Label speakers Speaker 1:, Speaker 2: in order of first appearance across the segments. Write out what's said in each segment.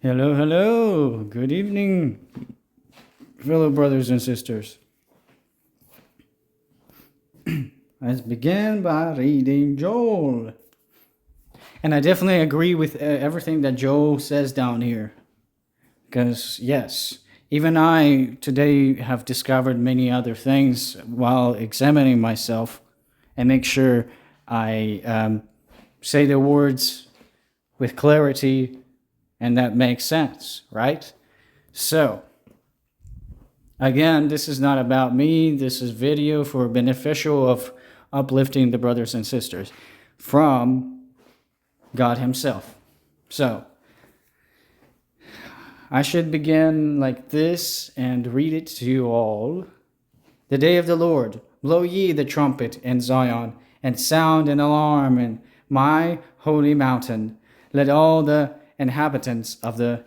Speaker 1: Hello, hello. Good evening, fellow brothers and sisters. Let's begin by reading Joel. And I definitely agree with everything that Joel says down here. Because, yes, even I today have discovered many other things while examining myself and make sure I say the words with clarity and that makes sense, right? So, again, this is not about me. This is video for beneficial of uplifting the brothers and sisters from God Himself. So, I should begin like this and read it to you all. The day of the Lord, blow ye the trumpet in Zion, and sound an alarm in my holy mountain. Let all the inhabitants of the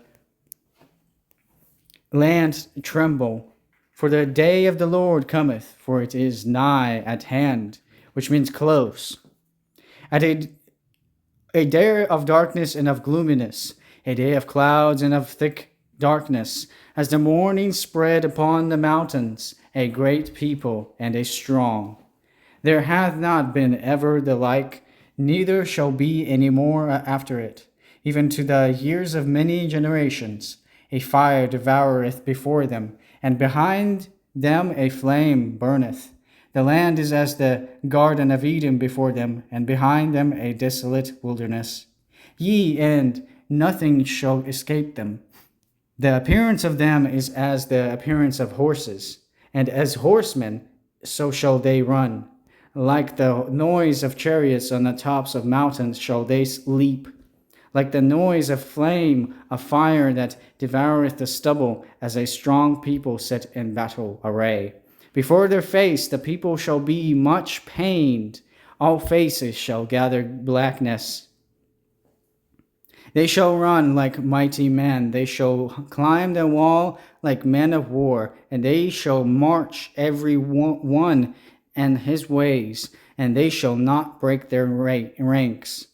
Speaker 1: land tremble. For the day of the Lord cometh, for it is nigh at hand, which means close. At a day of darkness and of gloominess, a day of clouds and of thick darkness, as the morning spread upon the mountains, a great people and a strong. There hath not been ever the like, neither shall be any more after it, even to the years of many generations. A fire devoureth before them, and behind them a flame burneth. The land is as the garden of Eden before them, and behind them a desolate wilderness. Ye and nothing shall escape them. The appearance of them is as the appearance of horses, and as horsemen so shall they run. Like the noise of chariots on the tops of mountains shall they leap. Like the noise of flame, of fire that devoureth the stubble, as a strong people set in battle array. Before their face the people shall be much pained, all faces shall gather blackness. They shall run like mighty men, they shall climb the wall like men of war, and they shall march every one and his ways, and they shall not break their ranks.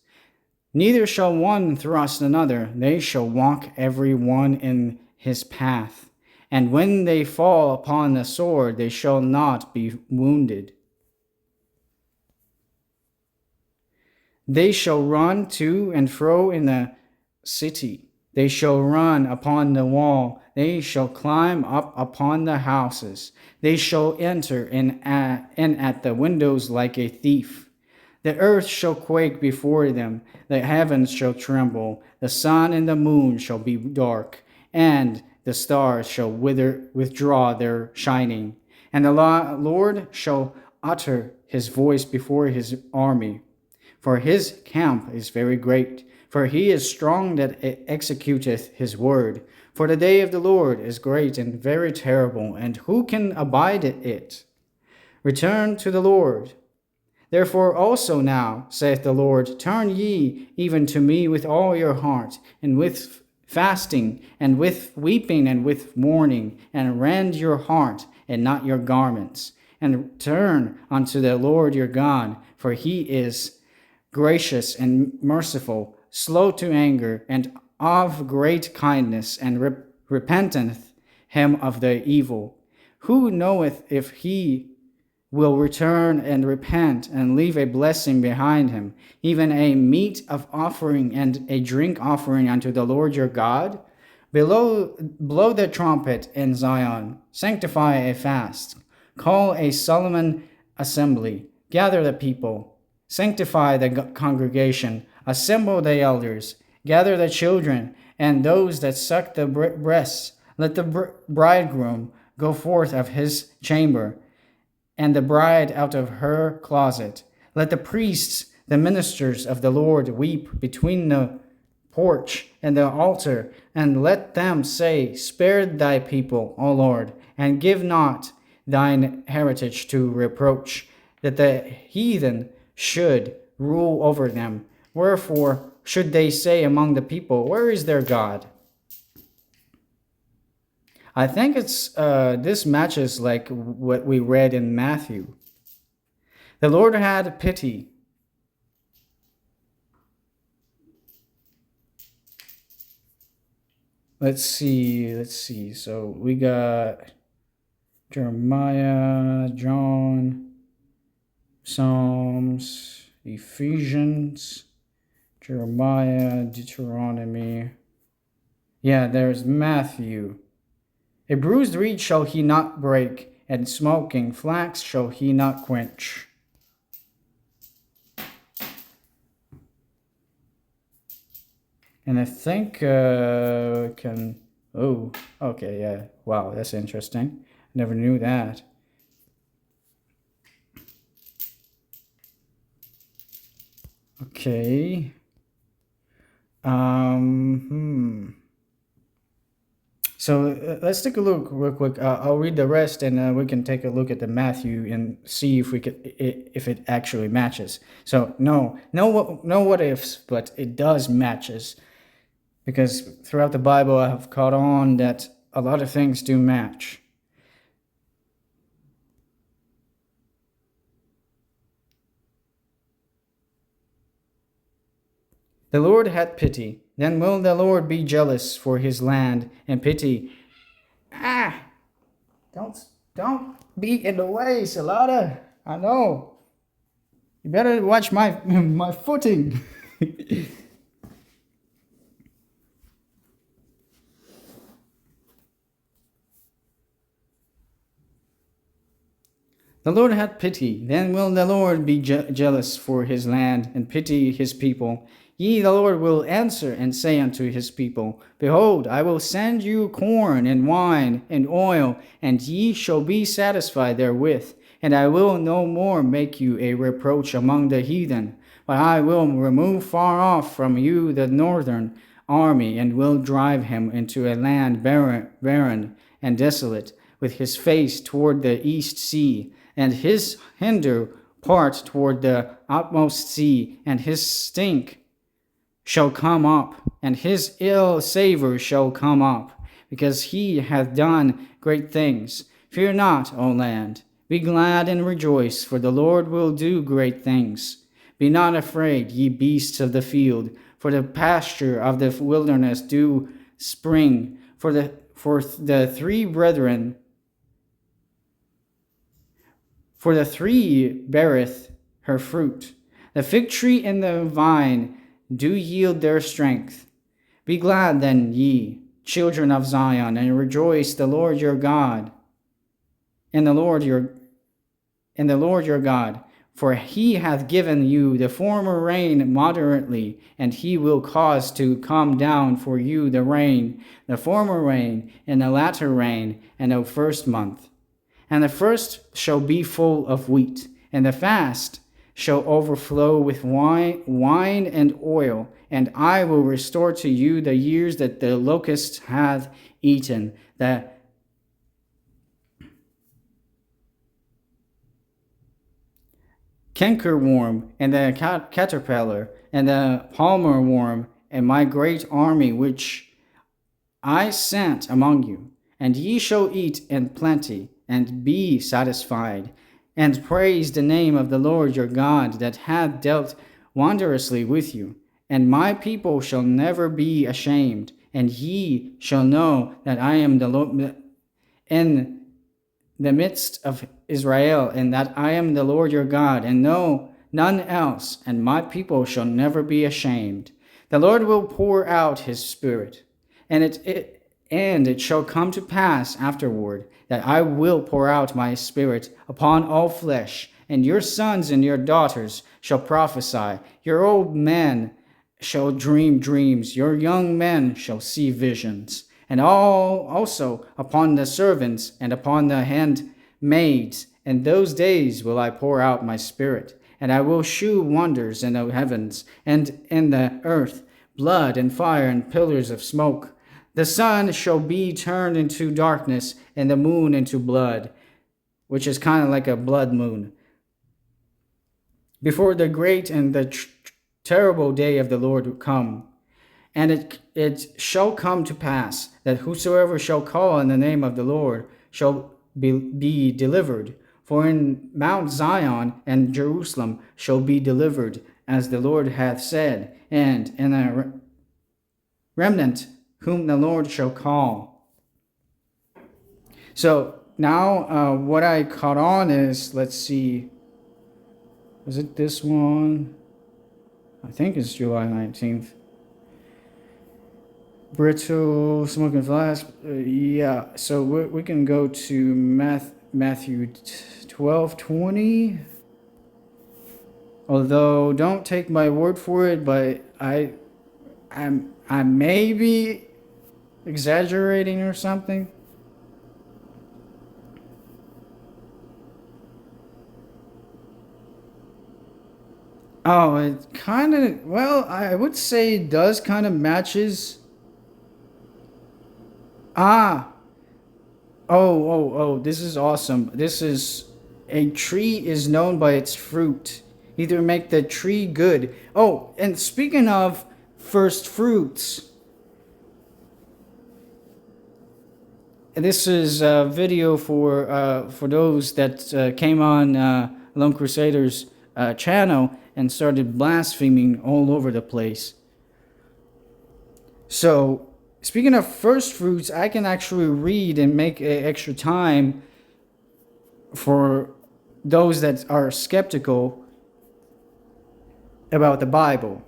Speaker 1: Neither shall one thrust another, they shall walk every one in his path. And when they fall upon the sword, they shall not be wounded. They shall run to and fro in the city. They shall run upon the wall. They shall climb up upon the houses. They shall enter in at the windows like a thief. The earth shall quake before them, the heavens shall tremble, the sun and the moon shall be dark, and the stars shall withdraw their shining. And the Lord shall utter his voice before his army. For his camp is very great, for he is strong that executeth his word. For the day of the Lord is great and very terrible, and who can abide it? Return to the Lord. Therefore also now, saith the Lord, turn ye even to me with all your heart, and with fasting, and with weeping, and with mourning, and rend your heart, and not your garments, and turn unto the Lord your God, for he is gracious and merciful, slow to anger, and of great kindness, and repenteth him of the evil. Who knoweth if he will return and repent and leave a blessing behind him, even a meat of offering and a drink offering unto the Lord your God? Blow the trumpet in Zion, sanctify a fast, call a solemn assembly, gather the people, sanctify the congregation, assemble the elders, gather the children and those that suck the breasts. Let the bridegroom go forth of his chamber, and the bride out of her closet. Let the priests, the ministers of the Lord, weep between the porch and the altar, and let them say, spare thy people, O Lord, and give not thine heritage to reproach, that the heathen should rule over them. Wherefore should they say among the people, where is their God? I think it's this matches like what we read in Matthew. The Lord had pity. Let's see. So we got Jeremiah, John, Psalms, Ephesians, Jeremiah, Deuteronomy. Yeah, there's Matthew. A bruised reed shall he not break, and smoking flax shall he not quench. And I think can. Oh, okay, yeah. Wow, that's interesting. Never knew that. Okay. So let's take a look real quick. I'll read the rest, and we can take a look at the Matthew and see if we could if it actually matches. So no what ifs, but it does matches, because throughout the Bible I have caught on that a lot of things do match. The Lord had pity. Then will the Lord be jealous for his land and pity? Don't be in the way, Salada. I know. You better watch my my footing. The Lord had pity. Then will the Lord be jealous for his land and pity his people. Ye, the Lord, will answer and say unto his people, Behold, I will send you corn and wine and oil, and ye shall be satisfied therewith. And I will no more make you a reproach among the heathen, but I will remove far off from you the northern army, and will drive him into a land barren and desolate, with his face toward the east sea, and his hinder part toward the utmost sea, and his stink shall come up, and his ill savor shall come up, because he hath done great things. Fear not, O land. Be glad and rejoice, for the Lord will do great things. Be not afraid, ye beasts of the field, for the pasture of the wilderness do spring, for the three brethren, for the tree beareth her fruit. The fig tree and the vine do yield their strength. Be glad then, ye children of Zion, and rejoice the Lord your God, and the Lord your God, for he hath given you the former rain moderately, and he will cause to come down for you the rain, the former rain, and the latter rain, and the first month. And the first shall be full of wheat, and the fast shall overflow with wine and oil, and I will restore to you the years that the locust hath eaten, the cankerworm, and the caterpillar, and the palmer worm, and my great army which I sent among you. And ye shall eat in plenty, and be satisfied, and praise the name of the Lord your God that hath dealt wondrously with you. And my people shall never be ashamed, and ye shall know that I am the Lord in the midst of Israel, and that I am the Lord your God, and no none else, and my people shall never be ashamed. The Lord will pour out his spirit, and it shall come to pass afterward that I will pour out my spirit upon all flesh, and your sons and your daughters shall prophesy, your old men shall dream dreams, your young men shall see visions, and all also upon the servants and upon the handmaids. In those days will I pour out my spirit, and I will shew wonders in the heavens and in the earth, blood and fire and pillars of smoke. The sun shall be turned into darkness, and the moon into blood, which is kind of like a blood moon, before the great and the terrible day of the Lord will come. And it shall come to pass that whosoever shall call on the name of the Lord shall be delivered. For in Mount Zion and Jerusalem shall be delivered, as the Lord hath said, and in a remnant whom the Lord shall call. So now what I caught on is, let's see, was it this one? I think it's July 19th. Brittle, smoking flask. Yeah, so we can go to Matthew 12:20. Although, don't take my word for it, but I may be exaggerating or something. Oh, it kind of, well, I would say it does kind of matches. Ah, oh, this is awesome. This is, a tree is known by its fruit. Either make the tree good. Oh, and speaking of first fruits, this is a video for those that came on Lone Crusaders channel and started blaspheming all over the place. So, speaking of first fruits, I can actually read and make extra time for those that are skeptical about the Bible.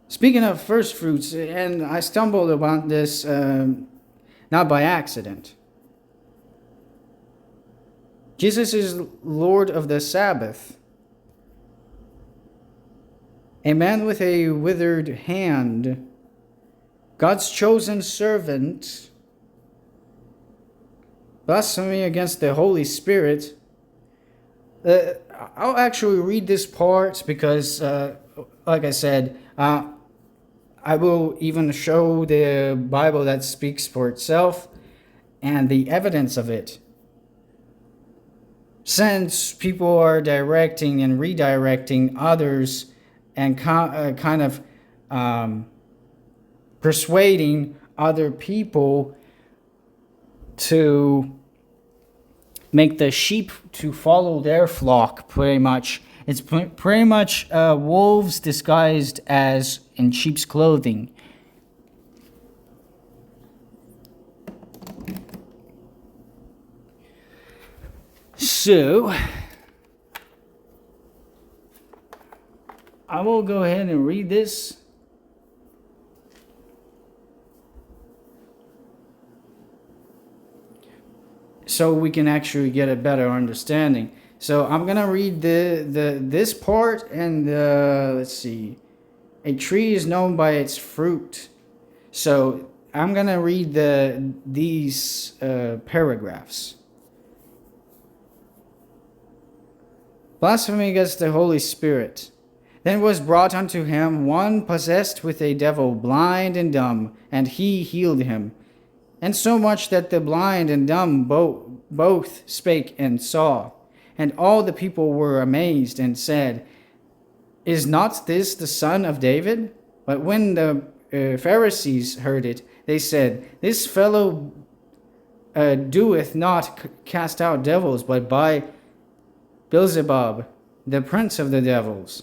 Speaker 1: Speaking of first fruits, and I stumbled upon this not by accident. Jesus is Lord of the Sabbath. A man with a withered hand, God's chosen servant, blasphemy against the Holy Spirit. I'll actually read this part because, like I said, I will even show the Bible that speaks for itself and the evidence of it. Since people are directing and redirecting others and kind of persuading other people to make the sheep to follow their flock, pretty much. It's pretty much wolves disguised as in sheep's clothing. So, I will go ahead and read this. So we can actually get a better understanding. So I'm gonna read this part, and let's see. A tree is known by its fruit. So I'm gonna read these paragraphs. Blasphemy against the Holy Spirit. Then was brought unto him one possessed with a devil, blind and dumb, and he healed him. And so much that the blind and dumb both spake and saw. And all the people were amazed and said, Is not this the son of David? But when the Pharisees heard it, they said, This fellow doeth not cast out devils, but by Beelzebub, the prince of the devils.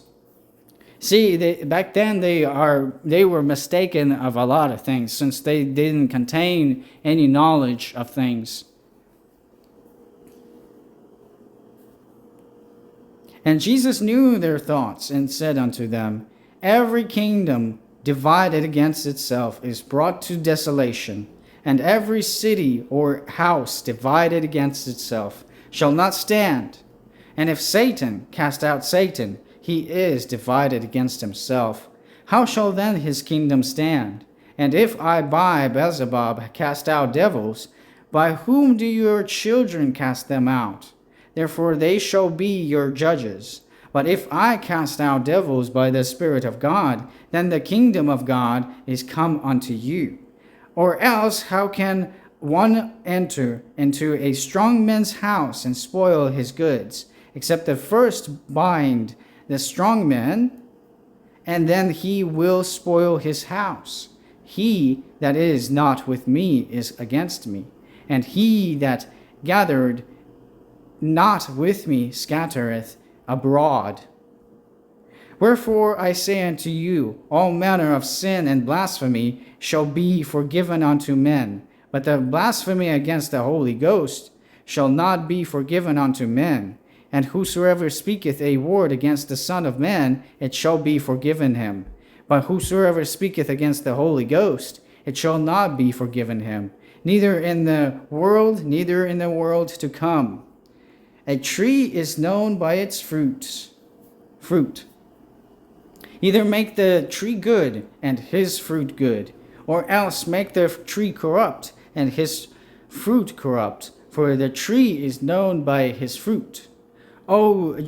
Speaker 1: See, back then they were mistaken of a lot of things, since they didn't contain any knowledge of things. And Jesus knew their thoughts, and said unto them, Every kingdom divided against itself is brought to desolation, and every city or house divided against itself shall not stand. And if Satan cast out Satan, he is divided against himself. How shall then his kingdom stand? And if I by Beelzebub cast out devils, by whom do your children cast them out? Therefore they shall be your judges. But if I cast out devils by the Spirit of God, then the kingdom of God is come unto you. Or else how can one enter into a strong man's house and spoil his goods, except the first bind the strong man, and then he will spoil his house? He that is not with me is against me, and he that gathered not with me scattereth abroad. Wherefore I say unto you, all manner of sin and blasphemy shall be forgiven unto men, but the blasphemy against the Holy Ghost shall not be forgiven unto men. And whosoever speaketh a word against the Son of Man, it shall be forgiven him. But whosoever speaketh against the Holy Ghost, it shall not be forgiven him, neither in the world, neither in the world to come. A tree is known by its fruit. Either make the tree good, and his fruit good, or else make the tree corrupt, and his fruit corrupt. For the tree is known by his fruit. O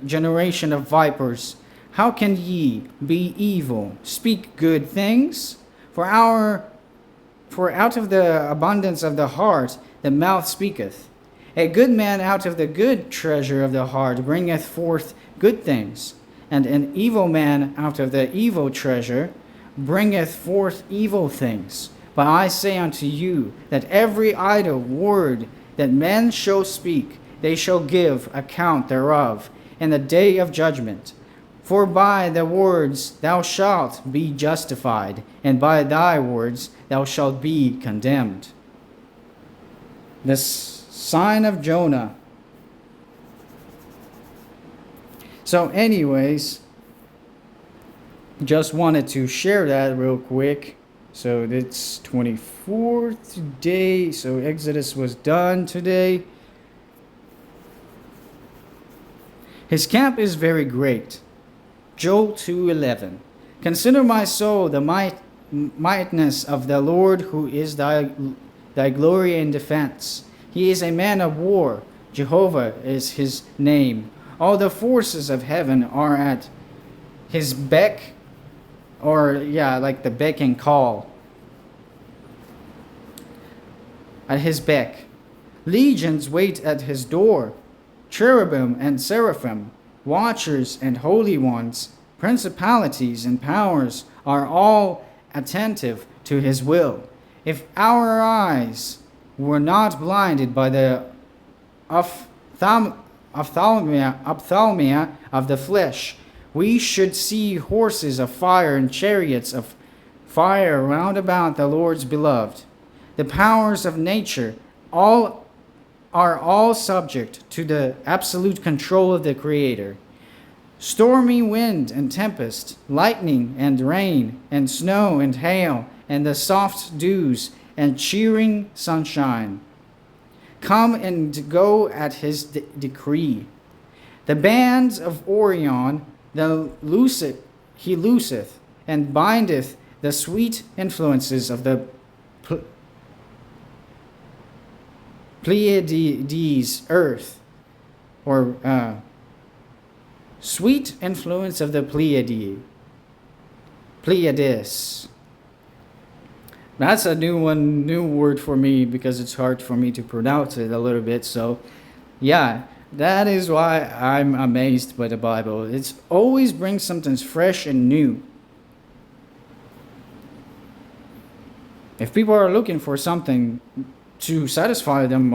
Speaker 1: generation of vipers, how can ye, be evil, speak good things? For out of the abundance of the heart the mouth speaketh. A good man out of the good treasure of the heart bringeth forth good things, and an evil man out of the evil treasure bringeth forth evil things. But I say unto you that every idle word that men shall speak, they shall give account thereof in the day of judgment. For by the words thou shalt be justified, and by thy words thou shalt be condemned. The sign of Jonah. So anyways, just wanted to share that real quick. So it's 24th today. So Exodus was done today. His camp is very great. Joel 2:11. Consider my soul the mightness of the Lord, who is thy glory and defense. He is a man of war. Jehovah is his name. All the forces of heaven are at his beck, or like the beck and call. At his beck. Legions wait at his door. Cherubim and seraphim, watchers and holy ones, principalities and powers are all attentive to his will. If our eyes were not blinded by the ophthalmia of the flesh, we should see horses of fire and chariots of fire round about the Lord's beloved. The powers of nature are all subject to the absolute control of the Creator. Stormy wind and tempest, lightning and rain, and snow and hail, and the soft dews and cheering sunshine come and go at his decree. The bands of Orion he looseth, and bindeth the sweet influences of the Pleiades earth, or sweet influence of the Pleiades. That's a new word for me, because it's hard for me to pronounce it a little bit. So yeah, that is why I'm amazed by the Bible. It always brings something fresh and new. If people are looking for something to satisfy them,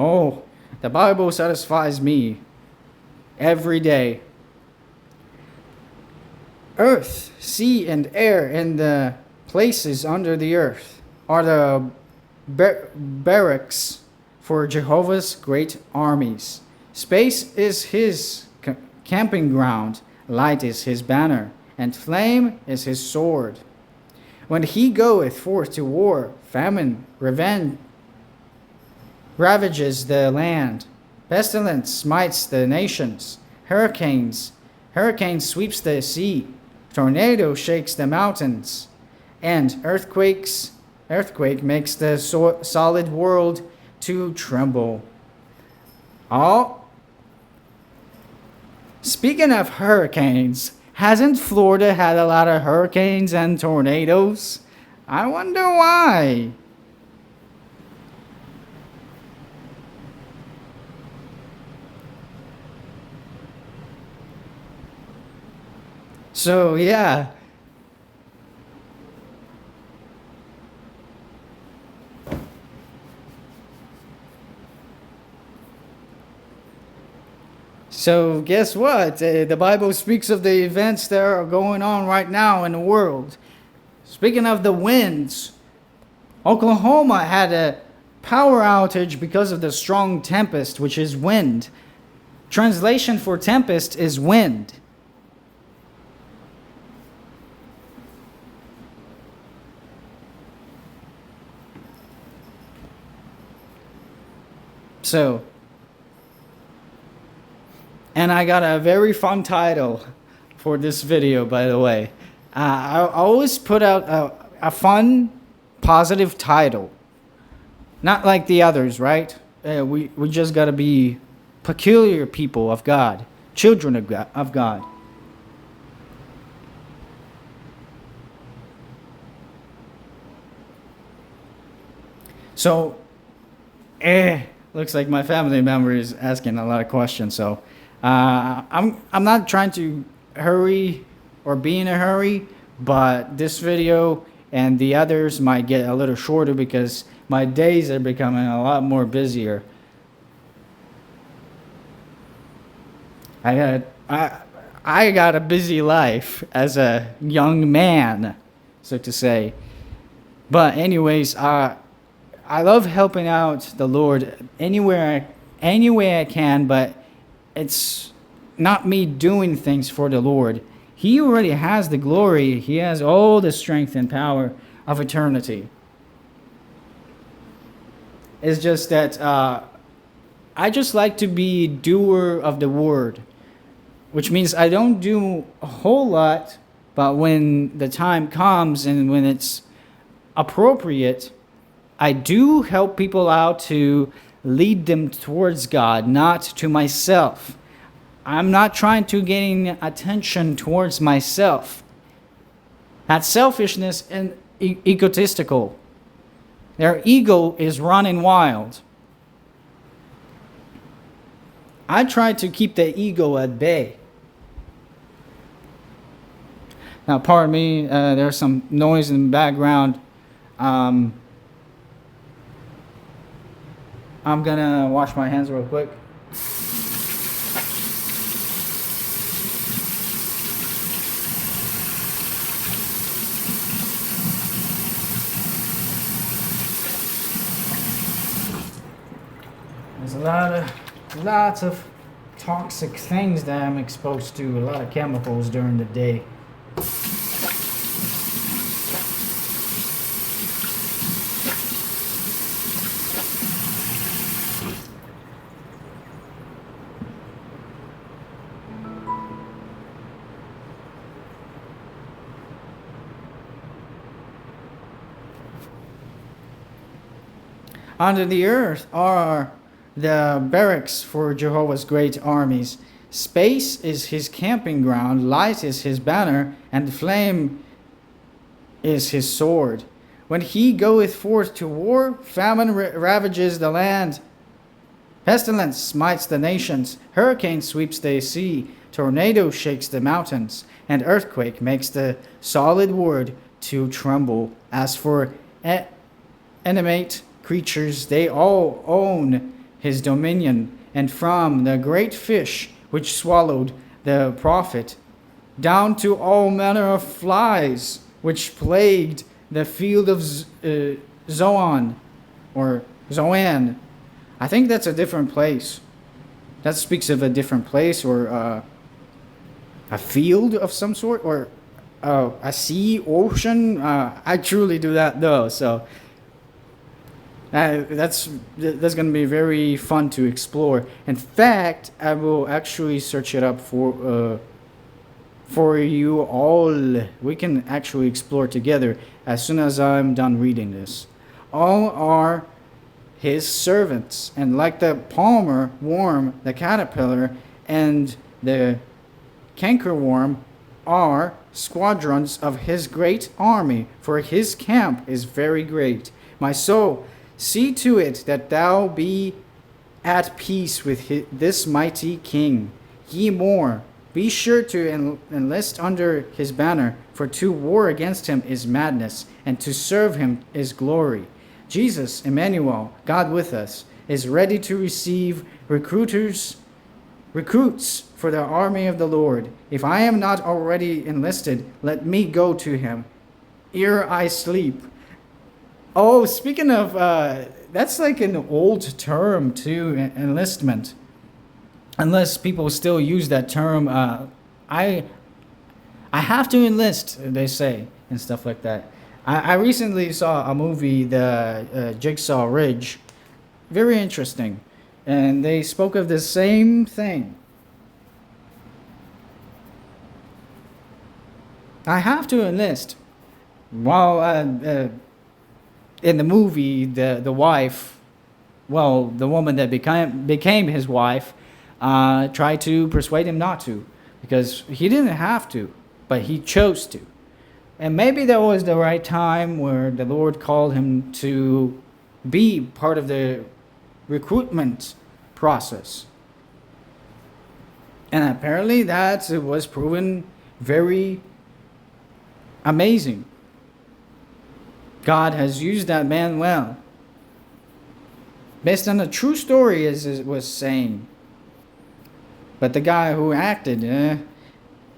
Speaker 1: the Bible satisfies me every day. Earth, sea, and air, and the places under the earth are the barracks for Jehovah's great armies. Space is his camping ground, light is his banner, and flame is his sword. When he goeth forth to war, famine, revenge, ravages the land. Pestilence smites the nations. Hurricane sweeps the sea. Tornado shakes the mountains. And earthquake makes the solid world to tremble. Speaking of hurricanes, hasn't Florida had a lot of hurricanes and tornadoes? I wonder why. So yeah. So guess what? The Bible speaks of the events that are going on right now in the world. Speaking of the winds, Oklahoma had a power outage because of the strong tempest, which is wind. Translation for tempest is wind. So, and I got a very fun title for this video, by the way. I always put out a fun, positive title. Not like the others, right? We just got to be peculiar people of God, children of God. So, looks like my family member is asking a lot of questions. So, I'm not trying to hurry or be in a hurry, but this video and the others might get a little shorter because my days are becoming a lot more busier. I got a busy life as a young man, so to say. But anyways, I love helping out the Lord any way I can, but it's not me doing things for the Lord. He already has the glory. He has all the strength and power of eternity. It's just that I just like to be doer of the word, which means I don't do a whole lot, but when the time comes and when it's appropriate, I do help people out to lead them towards God, not to myself. I'm not trying to gain attention towards myself. That's selfishness and egotistical. Their ego is running wild. I try to keep the ego at bay. Now, pardon me, there's some noise in the background. I'm gonna wash my hands real quick. There's lots of toxic things that I'm exposed to, a lot of chemicals during the day. Under the earth are the barracks for Jehovah's great armies. Space is his camping ground, light is his banner, and flame is his sword. When he goeth forth to war, famine ravages the land. Pestilence smites the nations, hurricane sweeps the sea, tornado shakes the mountains, and earthquake makes the solid wood to tremble. As for animate creatures, they all own his dominion, and from the great fish which swallowed the prophet, down to all manner of flies which plagued the field of Zoan, or Zoan. I think that's a different place. That speaks of a different place, or a field of some sort, or a sea, ocean. I truly do that though, so that's going to be very fun to explore. In fact, I will actually search it up for you all. We can actually explore together as soon as I'm done reading this. All are his servants, and like the palmer worm, the caterpillar, and the cankerworm are squadrons of his great army, for his camp is very great. My soul, see to it that thou be at peace with this mighty king. Ye more, be sure to enlist under his banner, for to war against him is madness, and to serve him is glory. Jesus, Emmanuel, God with us, is ready to receive recruiters recruits for the army of the Lord. If I am not already enlisted, let me go to him ere I sleep. Oh, speaking of, that's like an old term too, enlistment. Unless people still use that term, I have to enlist, they say, and stuff like that. I recently saw a movie, the Jigsaw Ridge, very interesting, and they spoke of the same thing. I have to enlist. While in the movie, the wife, well, the woman that became his wife, tried to persuade him not to, because he didn't have to, but he chose to. And maybe that was the right time where the Lord called him to be part of the recruitment process. And apparently that was proven very amazing. God has used that man well. Based on a true story, as it was saying. But the guy who acted,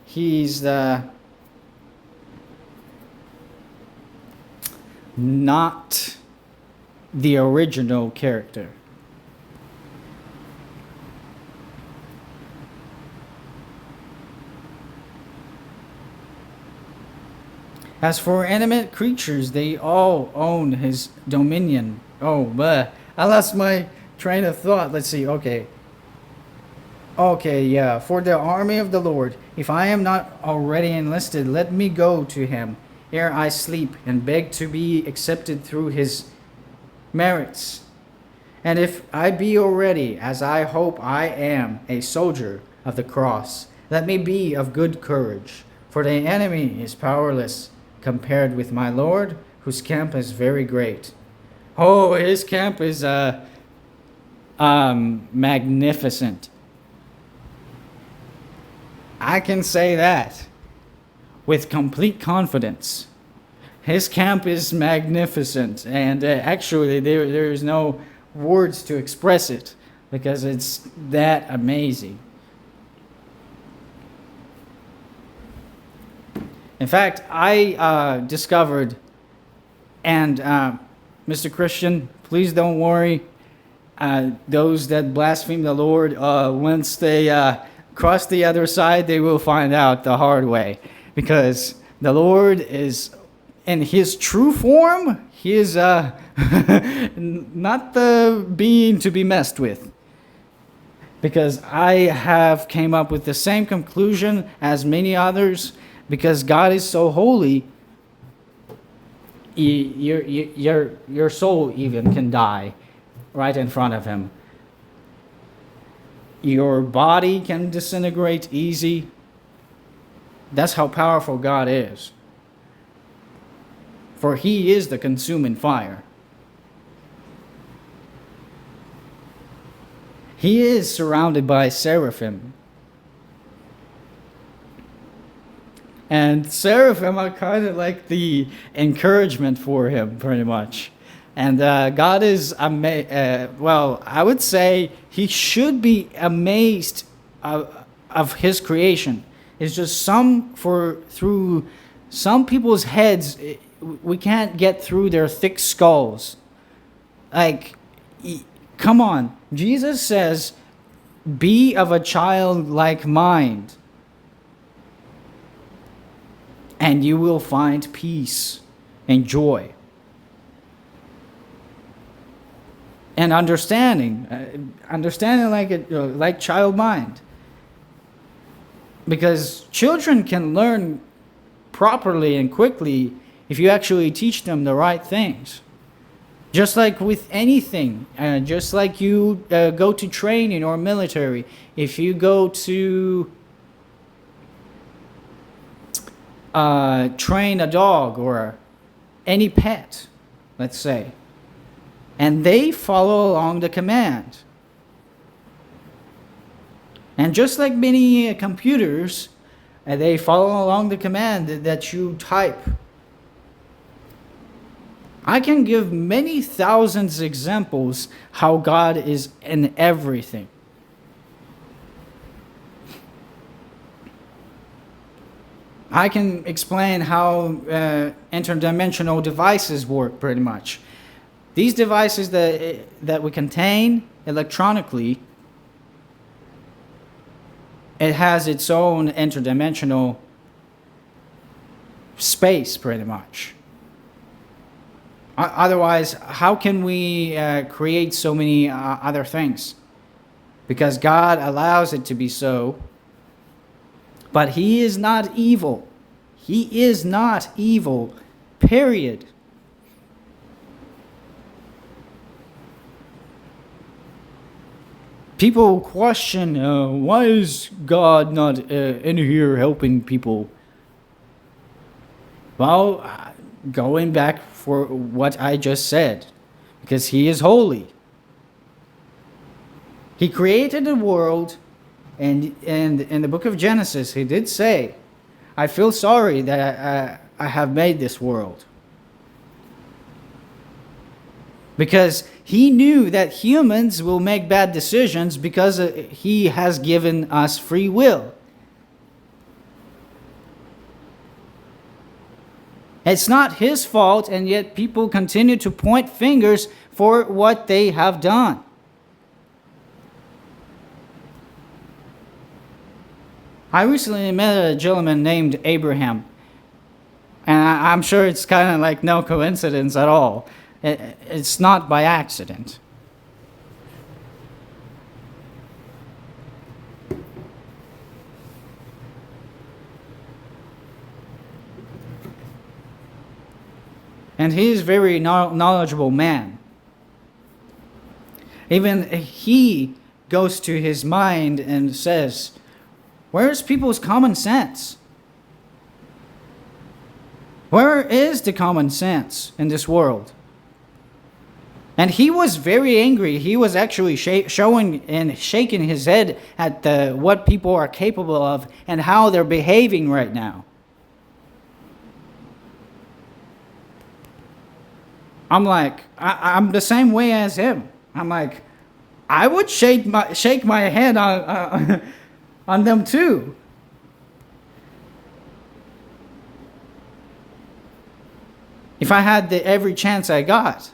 Speaker 1: he's not the original character. As for animate creatures, they all own his dominion. Oh, but I lost my train of thought. Let's see. Okay, yeah. For the army of the Lord, if I am not already enlisted, let me go to him ere I sleep, and beg to be accepted through his merits. And if I be already, as I hope I am, a soldier of the cross, let me be of good courage, for the enemy is powerless compared with my Lord, whose camp is very great. Oh, his camp is magnificent. I can say that with complete confidence. His camp is magnificent, and actually there is no words to express it, because it's that amazing. In fact, I discovered, and Mr. Christian, please don't worry, those that blaspheme the Lord, once they cross the other side, they will find out the hard way. Because the Lord is, in his true form, he is not the being to be messed with. Because I have came up with the same conclusion as many others. Because God is so holy, your soul even can die right in front of him. Your body can disintegrate easy. That's how powerful God is. For he is the consuming fire. He is surrounded by seraphim. And seraphim are kind of like the encouragement for him, pretty much. And God is, well, I would say he should be amazed of his creation. It's just through some people's heads, we can't get through their thick skulls. Like, come on. Jesus says, be of a childlike mind, and you will find peace and joy. And understanding like child mind. Because children can learn properly and quickly if you actually teach them the right things. Just like with anything, just like you go to training or military, if you go to train a dog or any pet, let's say, and they follow along the command. And just like many computers, they follow along the command that you type. I can give many thousands examples how God is in everything. I can explain how interdimensional devices work pretty much. These devices that we contain electronically, it has its own interdimensional space pretty much. Otherwise, how can we create so many other things? Because God allows it to be so. But He is not evil. He is not evil, period. People question, why is God not in here helping people? Well, going back for what I just said, because He is holy. He created the world, and in the book of Genesis, He did say, I feel sorry that I have made this world. Because He knew that humans will make bad decisions because He has given us free will. It's not His fault, and yet people continue to point fingers for what they have done. I recently met a gentleman named Abraham, and I'm sure it's kind of like no coincidence at all. It's not by accident. And he is a very knowledgeable man. Even he goes to his mind and says, where's people's common sense? Where is the common sense in this world? And he was very angry. He was actually showing and shaking his head at what people are capable of and how they're behaving right now. I'm like, I'm the same way as him. I'm like, I would shake my head on them too. If I had every chance I got.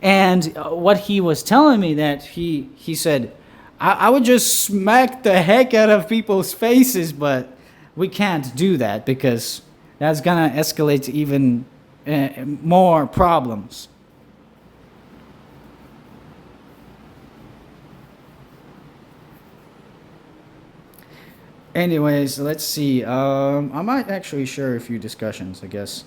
Speaker 1: And what he was telling me that he said, I would just smack the heck out of people's faces, but we can't do that because that's gonna escalate to even more problems. Anyways, let's see. I might actually share a few discussions, I guess.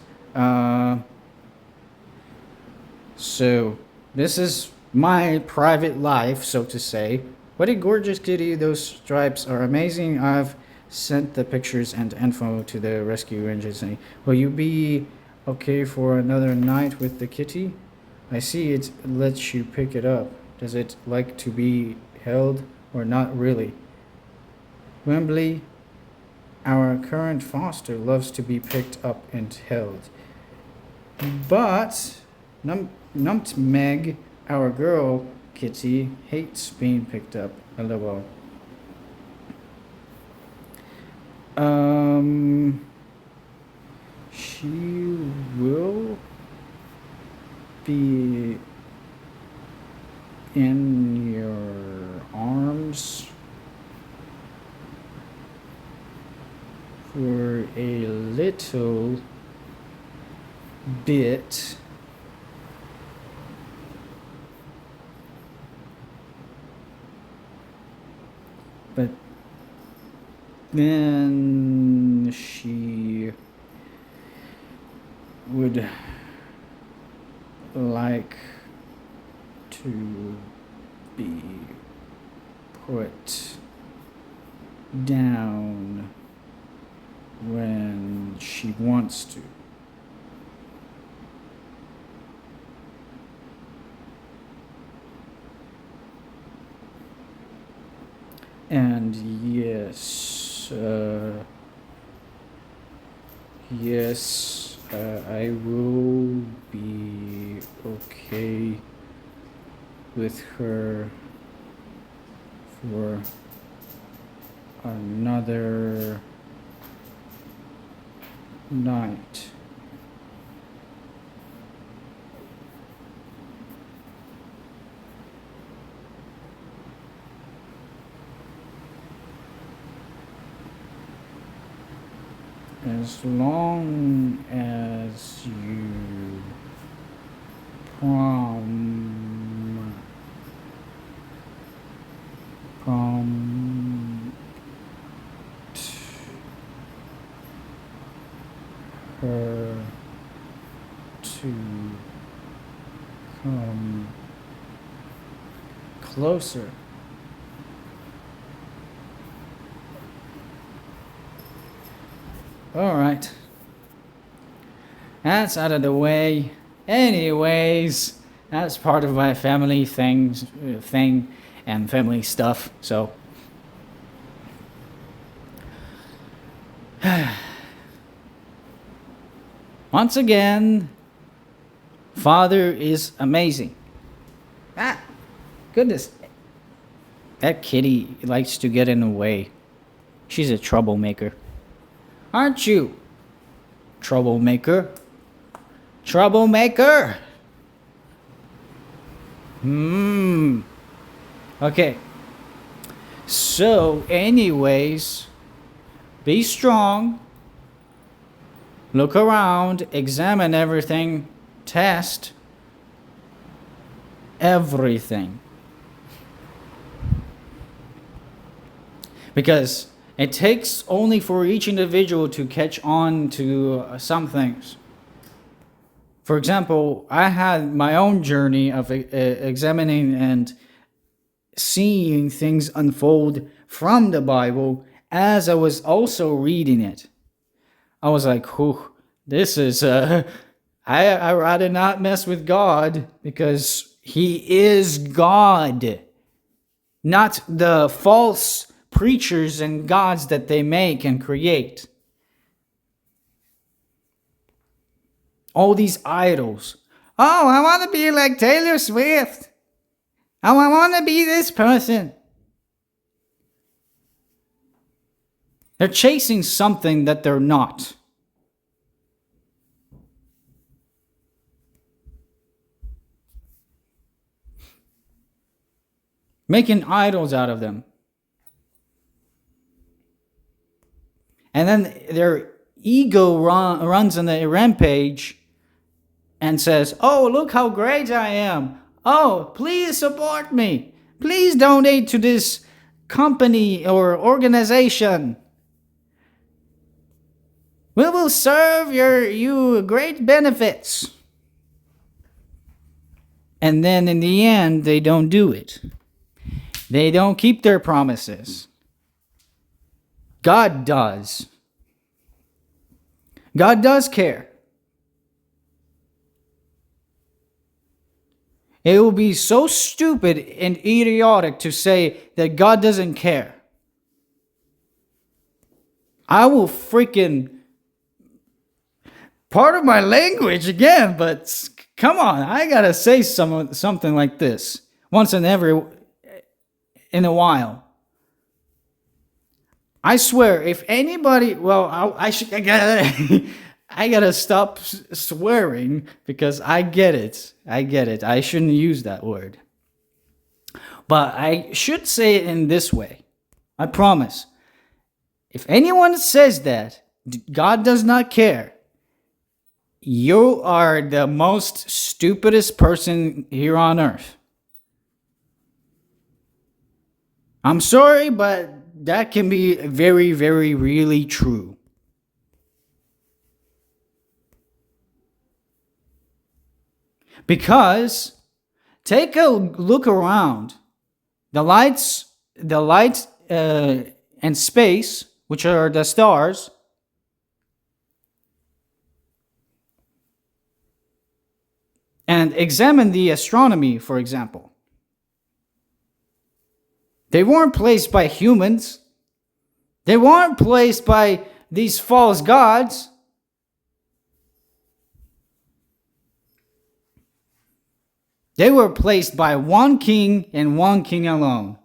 Speaker 1: So, this is my private life, so to say. What a gorgeous kitty. Those stripes are amazing. I've sent the pictures and info to the rescue agency. Will you be okay for another night with the kitty? I see it lets you pick it up. Does it like to be held or not really? Wembley, our current foster, loves to be picked up and held. But Nutmeg, our girl kitty, hates being picked up. LOL. She will be in your arms for a little bit. But then she would like to be put down when she wants to. And yes, I will be okay with her for another night. As long as you prom prompt her to come closer. All right. That's out of the way. Anyways, that's part of my family thing and family stuff. So once again, Father is amazing. Ah, goodness. That kitty likes to get in the way. She's a troublemaker. Aren't you? Troublemaker. Troublemaker. Okay. So, anyways, be strong. Look around, examine everything, test everything. Because it takes only for each individual to catch on to some things. For example, I had my own journey of examining and seeing things unfold from the Bible as I was also reading it. I was like, whew, this is, I rather not mess with God because He is God, not the false preachers and gods that they make and create. All these idols. Oh, I want to be like Taylor Swift. Oh, I want to be this person. They're chasing something that they're not. Making idols out of them. And then their ego runs on the rampage and says, oh, look how great I am. Oh, please support me. Please donate to this company or organization. We will serve you great benefits. And then in the end, they don't do it. They don't keep their promises. God does. God does care. It will be so stupid and idiotic to say that God doesn't care. I will freaking... Part my language again, but come on, I gotta say something like this once in a while. I swear, if anybody, well, I gotta stop swearing because I get it. I shouldn't use that word, but I should say it in this way. I promise. If anyone says that God does not care, you are the most stupidest person here on earth. I'm sorry, but that can be very, very, really true. Because take a look around. The light and space, which are the stars, and examine the astronomy, for example. They weren't placed by humans. They weren't placed by these false gods. They were placed by one king and one king alone.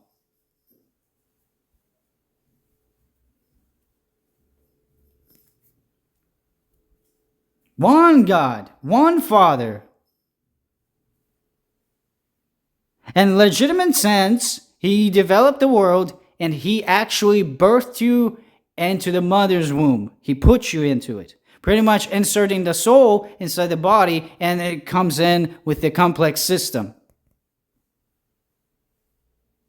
Speaker 1: One God, one Father. In legitimate sense, he developed the world and he actually birthed you into the mother's womb. He put you into it. Pretty much inserting the soul inside the body, and it comes in with the complex system.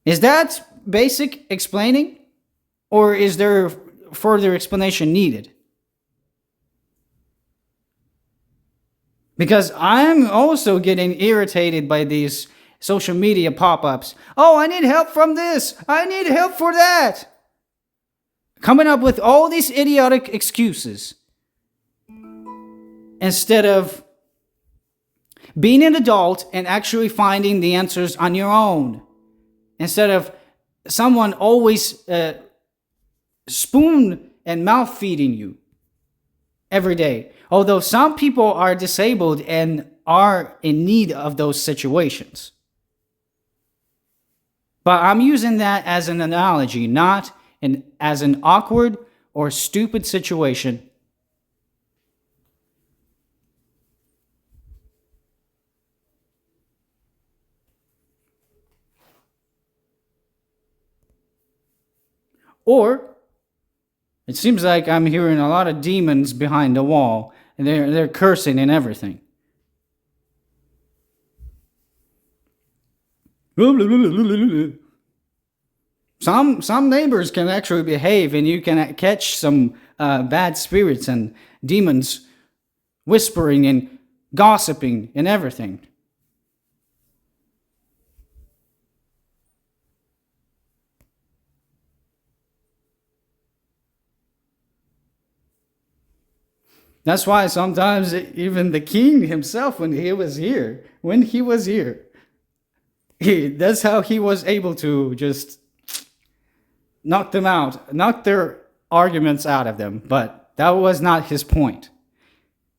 Speaker 1: Is that basic explaining? Or is there further explanation needed? Because I'm also getting irritated by these social media pop-ups. Oh, I need help from this. I need help for that. Coming up with all these idiotic excuses. Instead of being an adult and actually finding the answers on your own. Instead of someone always spoon and mouth feeding you every day. Although some people are disabled and are in need of those situations. But I'm using that as an analogy, not as an awkward or stupid situation. Or it seems like I'm hearing a lot of demons behind the wall, and they're cursing and everything. Some neighbors can actually behave, and you can catch some bad spirits and demons whispering and gossiping and everything. That's why sometimes even the king himself, when he was here, that's how he was able to just knock them out, knock their arguments out of them. But that was not his point.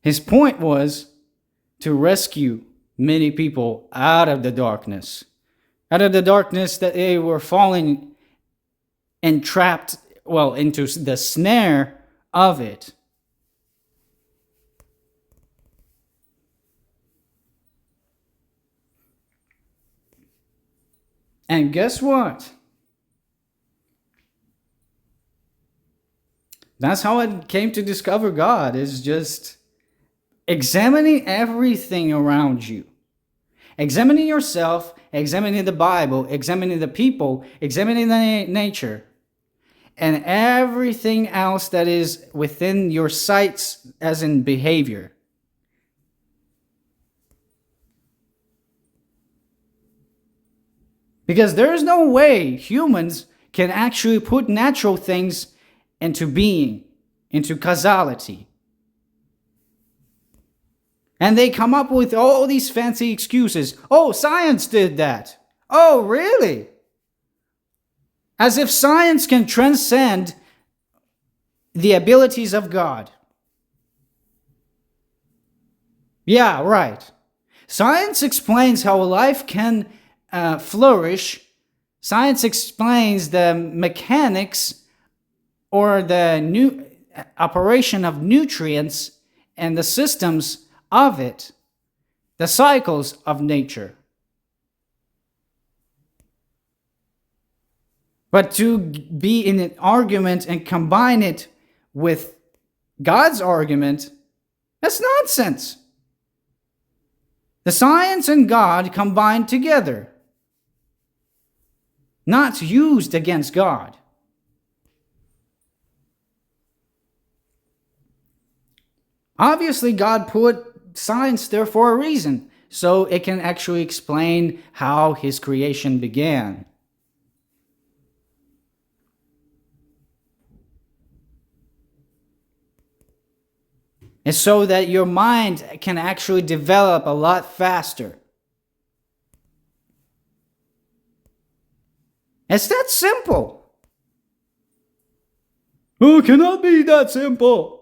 Speaker 1: His point was to rescue many people out of the darkness that they were falling and trapped, into the snare of it. And guess what? That's how I came to discover God, is just examining everything around you. Examining yourself, examining the Bible, examining the people, examining the nature, and everything else that is within your sights as in behavior. Because there is no way humans can actually put natural things into being, into causality. And they come up with all these fancy excuses. Oh, science did that. Oh, really? As if science can transcend the abilities of God. Yeah, right. Science explains how life can flourish. Science explains the mechanics or the new operation of nutrients and the systems of it, the cycles of nature. But to be in an argument and combine it with God's argument, that's nonsense. The science and God combined together, not used against God. Obviously, God put science there for a reason, so it can actually explain how his creation began. And so that your mind can actually develop a lot faster. It's that simple. Oh, it cannot be that simple.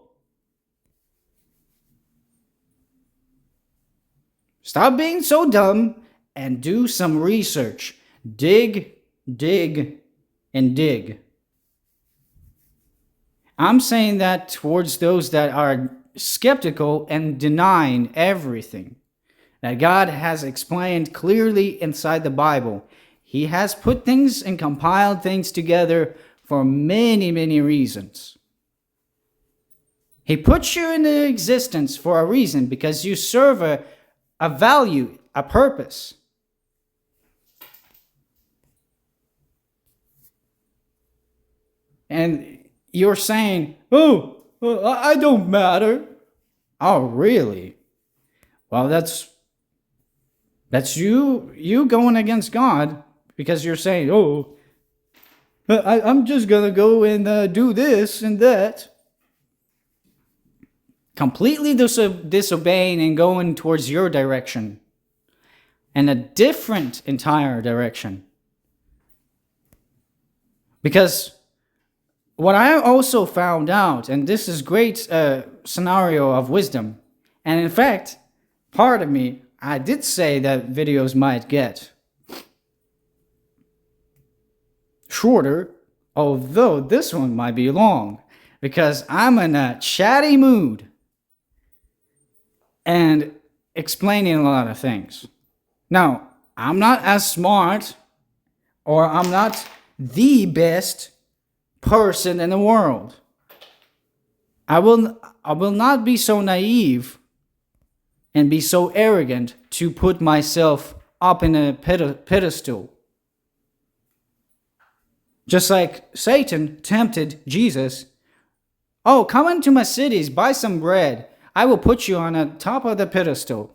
Speaker 1: Stop being so dumb and do some research. Dig, and dig. I'm saying that towards those that are skeptical and denying everything that God has explained clearly inside the Bible. He has put things and compiled things together for many, many reasons. He puts you into existence for a reason, because you serve a value, a purpose. And you're saying, oh, I don't matter. Oh, really? Well, that's you going against God, because you're saying, oh, I'm just going to go and do this and that. Completely disobeying and going towards your direction, and a different entire direction. Because what I also found out, and this is great scenario of wisdom, and in fact, part of me, I did say that videos might get shorter, although this one might be long, because I'm in a chatty mood and explaining a lot of things. Now, I'm not as smart, or I'm not the best person in the world. I will not be so naive and be so arrogant to put myself up in a pedestal. Just like Satan tempted Jesus. Oh, come into my cities, buy some bread. I will put you on the top of the pedestal.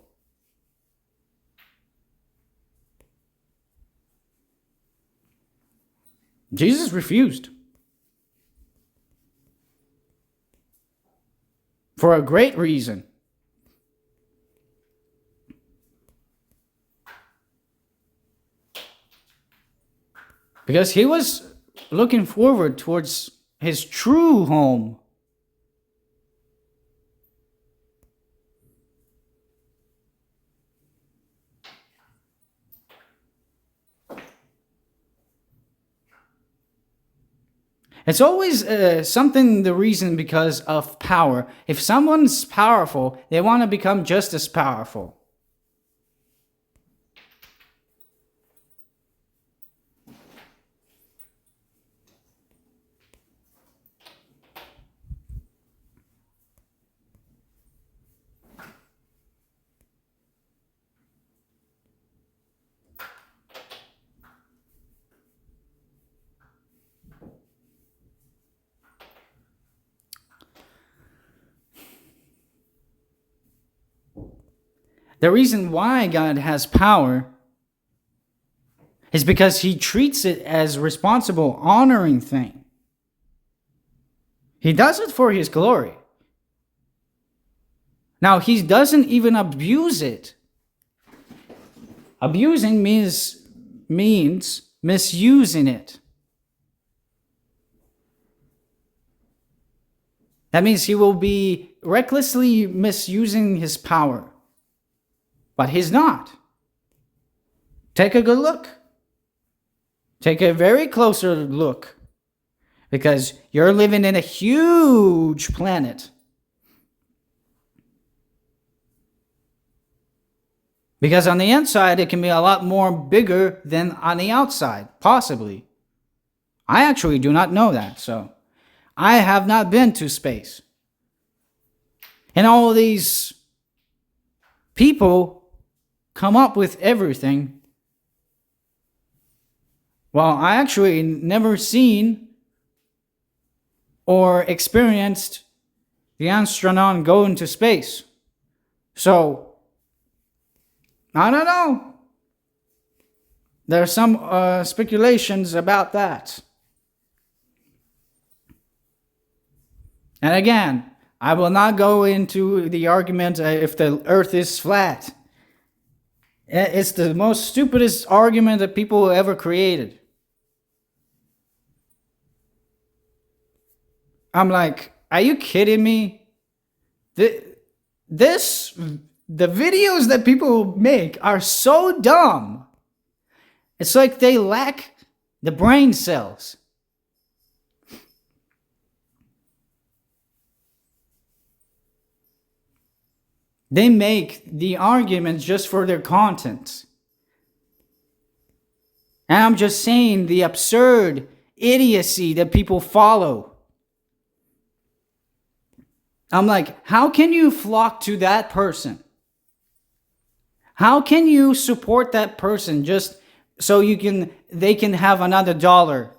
Speaker 1: Jesus refused. For a great reason. Because he was looking forward towards his true home. It's always the reason because of power. If someone's powerful, they want to become just as powerful. The reason why God has power is because he treats it as a responsible, honoring thing. He does it for his glory. Now, he doesn't even abuse it. Abusing means misusing it. That means he will be recklessly misusing his power. But he's not. Take a good look. Take a very closer look. Because you're living in a huge planet. Because on the inside, it can be a lot more bigger than on the outside, possibly. I actually do not know that, so I have not been to space. And all of these people come up with everything. Well, I actually never seen or experienced the astronaut go into space. So, I don't know. There are some speculations about that. And again, I will not go into the argument if the earth is flat. It's the most stupidest argument that people ever created. I'm like, are you kidding me? The videos that people make are so dumb. It's like they lack the brain cells. They make the arguments just for their content. And I'm just saying the absurd idiocy that people follow. I'm like, how can you flock to that person? How can you support that person just so they can have another dollar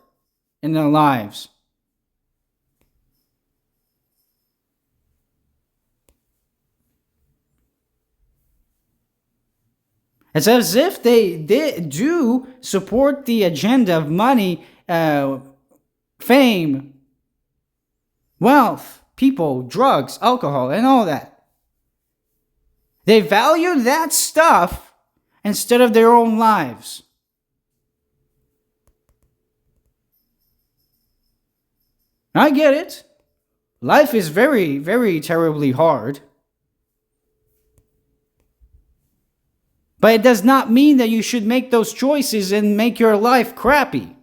Speaker 1: in their lives? It's as if they do support the agenda of money, fame, wealth, people, drugs, alcohol, and all that. They value that stuff instead of their own lives. I get it. Life is very, very terribly hard. But it does not mean that you should make those choices and make your life crappy.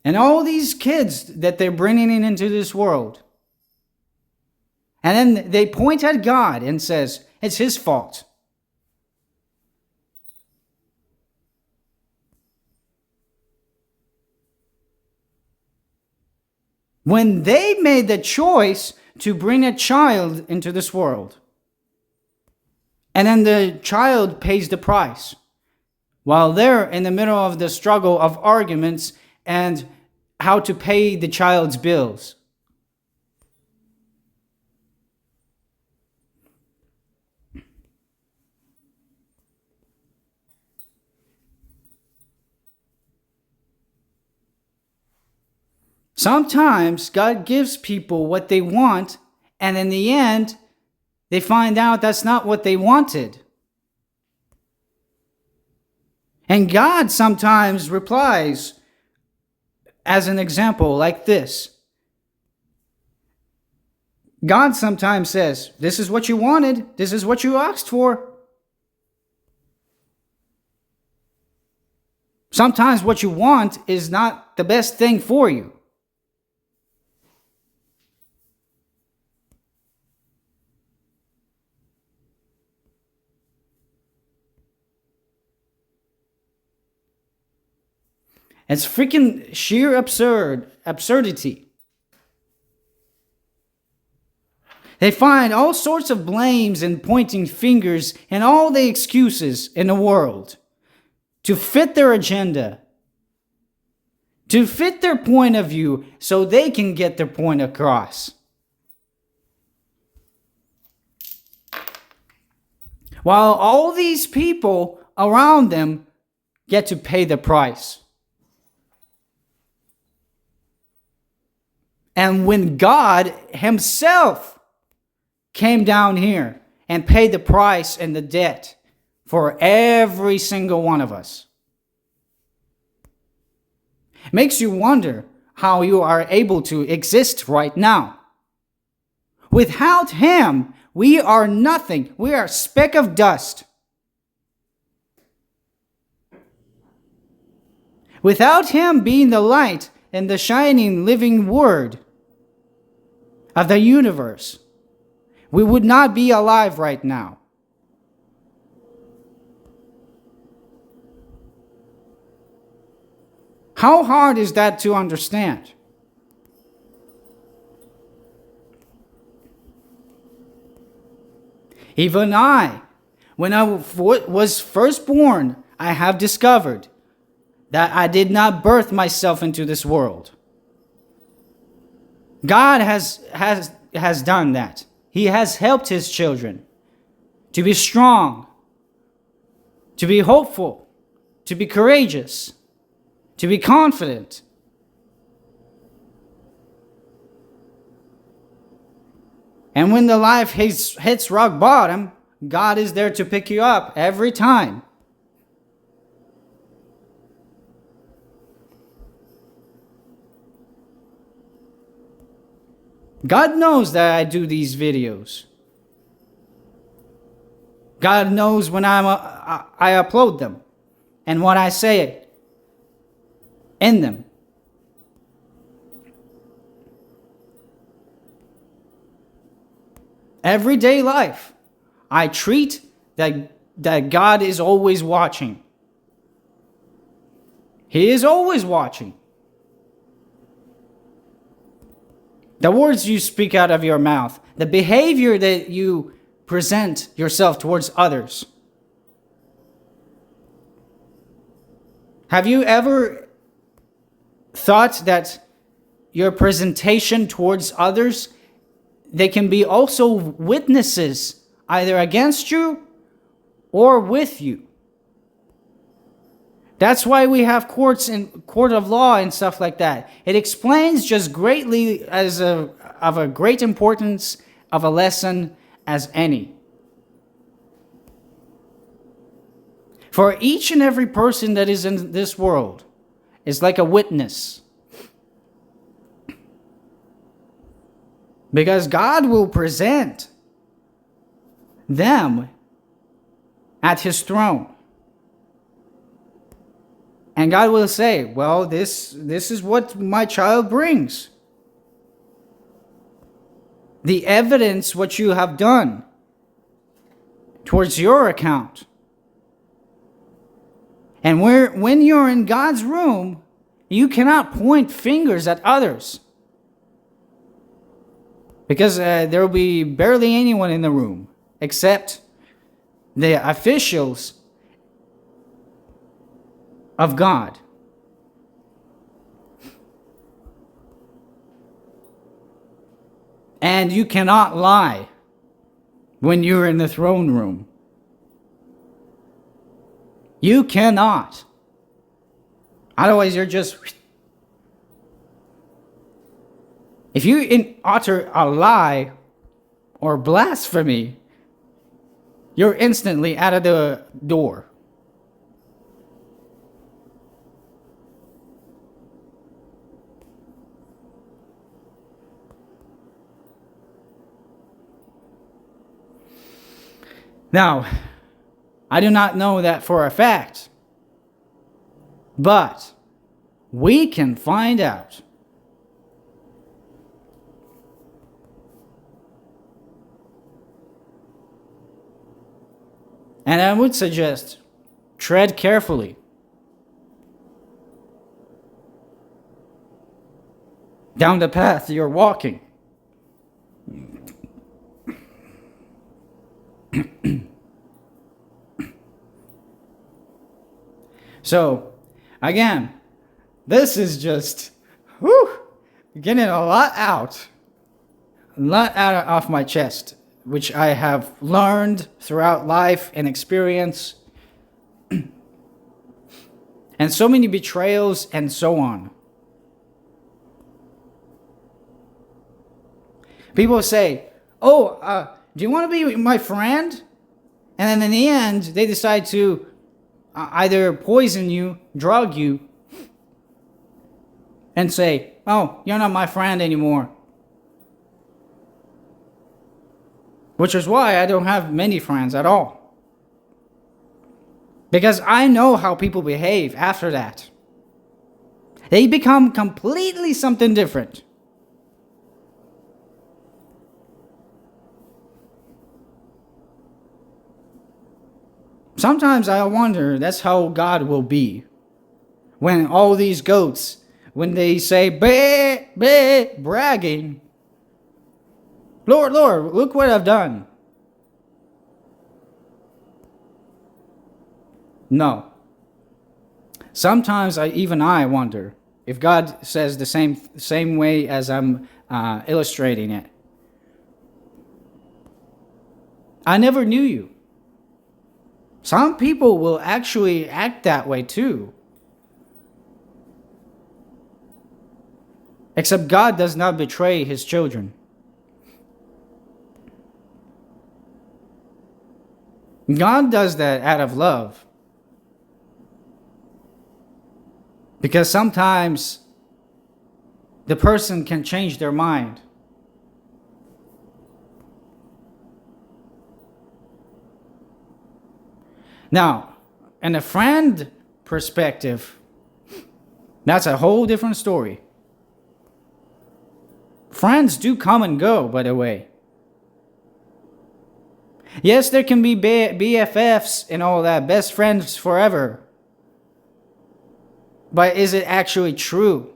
Speaker 1: And all these kids that they're bringing into this world. And then they point at God and says, it's his fault. When they made the choice to bring a child into this world. And then the child pays the price. While they're in the middle of the struggle of arguments and how to pay the child's bills. Sometimes God gives people what they want, and in the end, they find out that's not what they wanted. And God sometimes replies, as an example, like this. God sometimes says, this is what you wanted, this is what you asked for. Sometimes what you want is not the best thing for you. It's freaking sheer absurdity. They find all sorts of blames and pointing fingers and all the excuses in the world to fit their agenda, to fit their point of view so they can get their point across. While all these people around them get to pay the price. And when God himself came down here and paid the price and the debt for every single one of us, it makes you wonder how you are able to exist right now. Without him, we are nothing. We are a speck of dust. Without him being the light and the shining living word of the universe, we would not be alive right now. How hard is that to understand? Even I, when I was first born, I have discovered that I did not birth myself into this world. God has done that. He has helped his children to be strong, to be hopeful, to be courageous, to be confident. And when the life hits rock bottom, God is there to pick you up every time. God knows that I do these videos. God knows when I upload them and what I say in them. Everyday life, I treat that God is always watching. He is always watching. The words you speak out of your mouth, the behavior that you present yourself towards others. Have you ever thought that your presentation towards others, they can be also witnesses either against you or with you? That's why we have courts and court of law and stuff like that. It explains just greatly of a great importance of a lesson as any. For each and every person that is in this world is like a witness. Because God will present them at his throne. And God will say, well, this is what my child brings. The evidence what you have done towards your account. And when you're in God's room, you cannot point fingers at others. Because there will be barely anyone in the room except the officials of God. And you cannot lie when you're in the throne room. You cannot. Otherwise, you're just... If you utter a lie or blasphemy, you're instantly out of the door. Now, I do not know that for a fact, but we can find out. And I would suggest, tread carefully. Down the path you're walking. So, again, this is just, getting a lot out. A lot out off my chest, which I have learned throughout life and experience. And so many betrayals and so on. People say, do you want to be my friend? And then in the end, they decide to either poison you, drug you, and say, oh, you're not my friend anymore. Which is why I don't have many friends at all. Because I know how people behave after that. They become completely something different. Sometimes I wonder that's how God will be. When all these goats, when they say, bah, bah, bragging, Lord, Lord, look what I've done. No. Sometimes I wonder if God says the same way as I'm illustrating it. I never knew you. Some people will actually act that way too. Except God does not betray his children. God does that out of love. Because sometimes the person can change their mind. Now, in a friend perspective, that's a whole different story. Friends do come and go, by the way. Yes, there can be BFFs and all that, best friends forever. But is it actually true?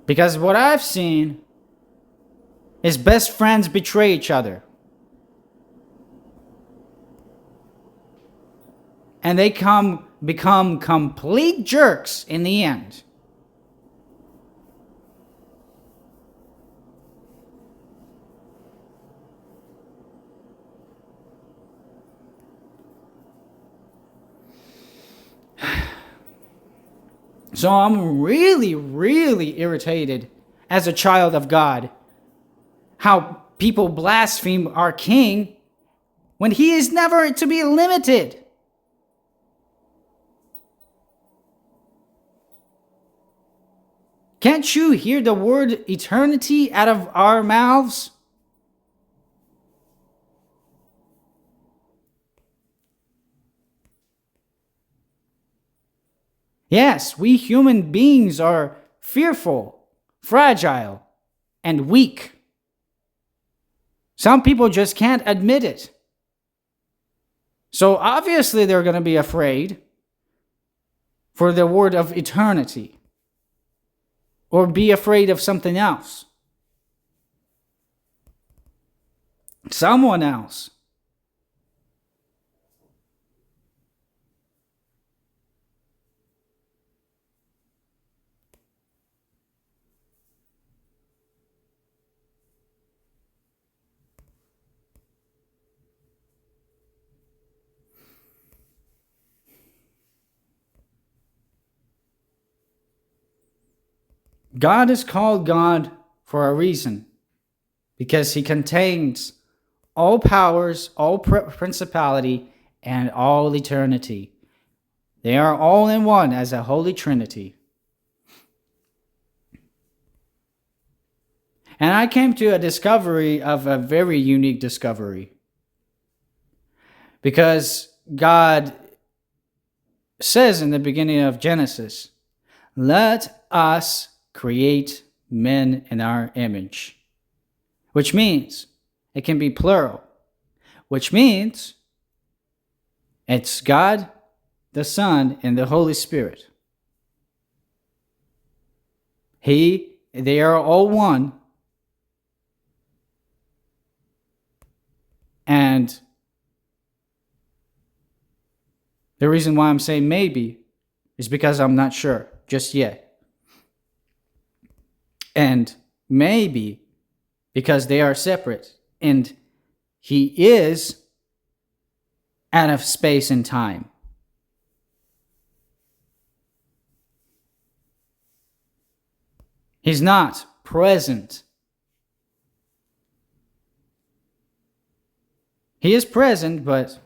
Speaker 1: Because what I've seen is best friends betray each other. And they become complete jerks in the end. So I'm really, really irritated as a child of God how people blaspheme our King when he is never to be limited. Can't you hear the word eternity out of our mouths? Yes, we human beings are fearful, fragile, and weak. Some people just can't admit it. So obviously they're going to be afraid for the word of eternity, or be afraid of something else, someone else. God is called God for a reason, because he contains all powers, all principality, and all eternity. They are all in one as a holy trinity. And I came to a discovery of a very unique discovery. Because God says in the beginning of Genesis, let us create men in our image. Which means it can be plural. Which means it's God, the Son, and the Holy Spirit. They are all one. And the reason why I'm saying maybe is because I'm not sure just yet. And maybe because they are separate and he is out of space and time. He's not present. He is present, but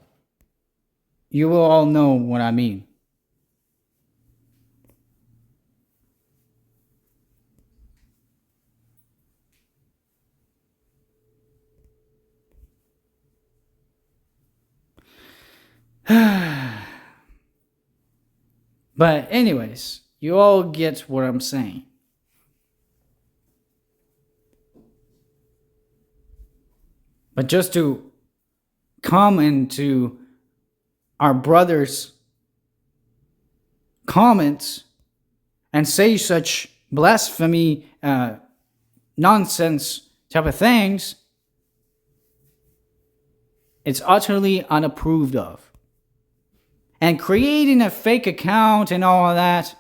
Speaker 1: you will all know what I mean. But anyways, you all get what I'm saying. But just to come into our brother's comments and say such blasphemy, nonsense type of things, it's utterly unapproved of. And creating a fake account and all of that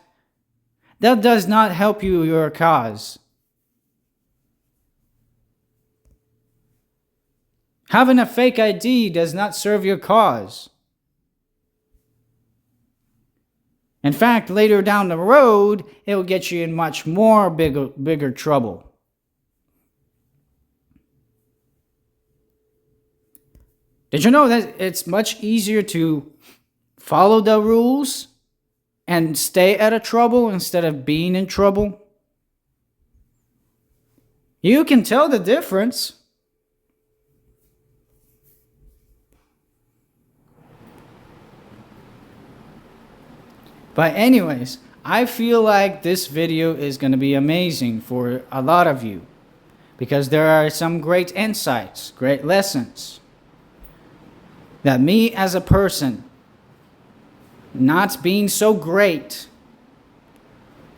Speaker 1: does not help you your cause. Having a fake ID does not serve your cause. In fact, later down the road, it will get you in much more bigger trouble. Did you know that it's much easier to follow the rules and stay out of trouble instead of being in trouble? You can tell the difference. But anyways, I feel like this video is going to be amazing for a lot of you because there are some great insights, great lessons that me as a person not being so great.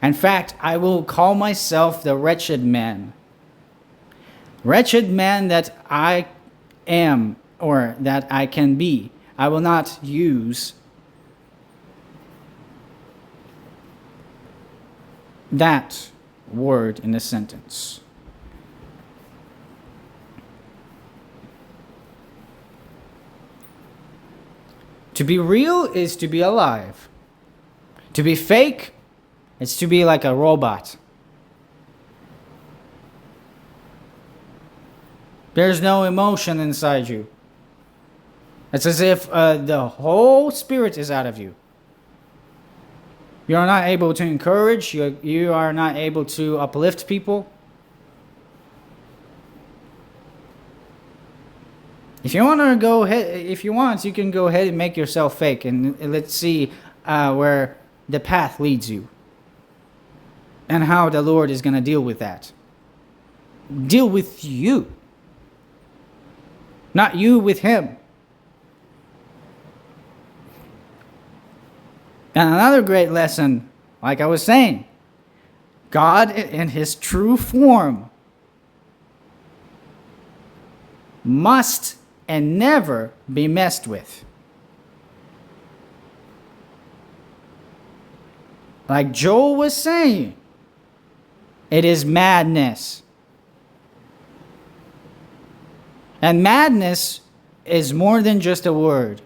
Speaker 1: In fact, I will call myself the wretched man. Wretched man that I am or that I can be. I will not use that word in a sentence. To be real is to be alive. To be fake is to be like a robot. There's no emotion inside you. It's as if the whole spirit is out of you. You are not able to encourage. You are not able to uplift people. If you want to go ahead, you can go ahead and make yourself fake, and let's see where the path leads you, and how the Lord is going to deal with that. Deal with you, not you with Him. And another great lesson, like I was saying, God in His true form must and never be messed with. Like Joel was saying, it is madness. And madness is more than just a word.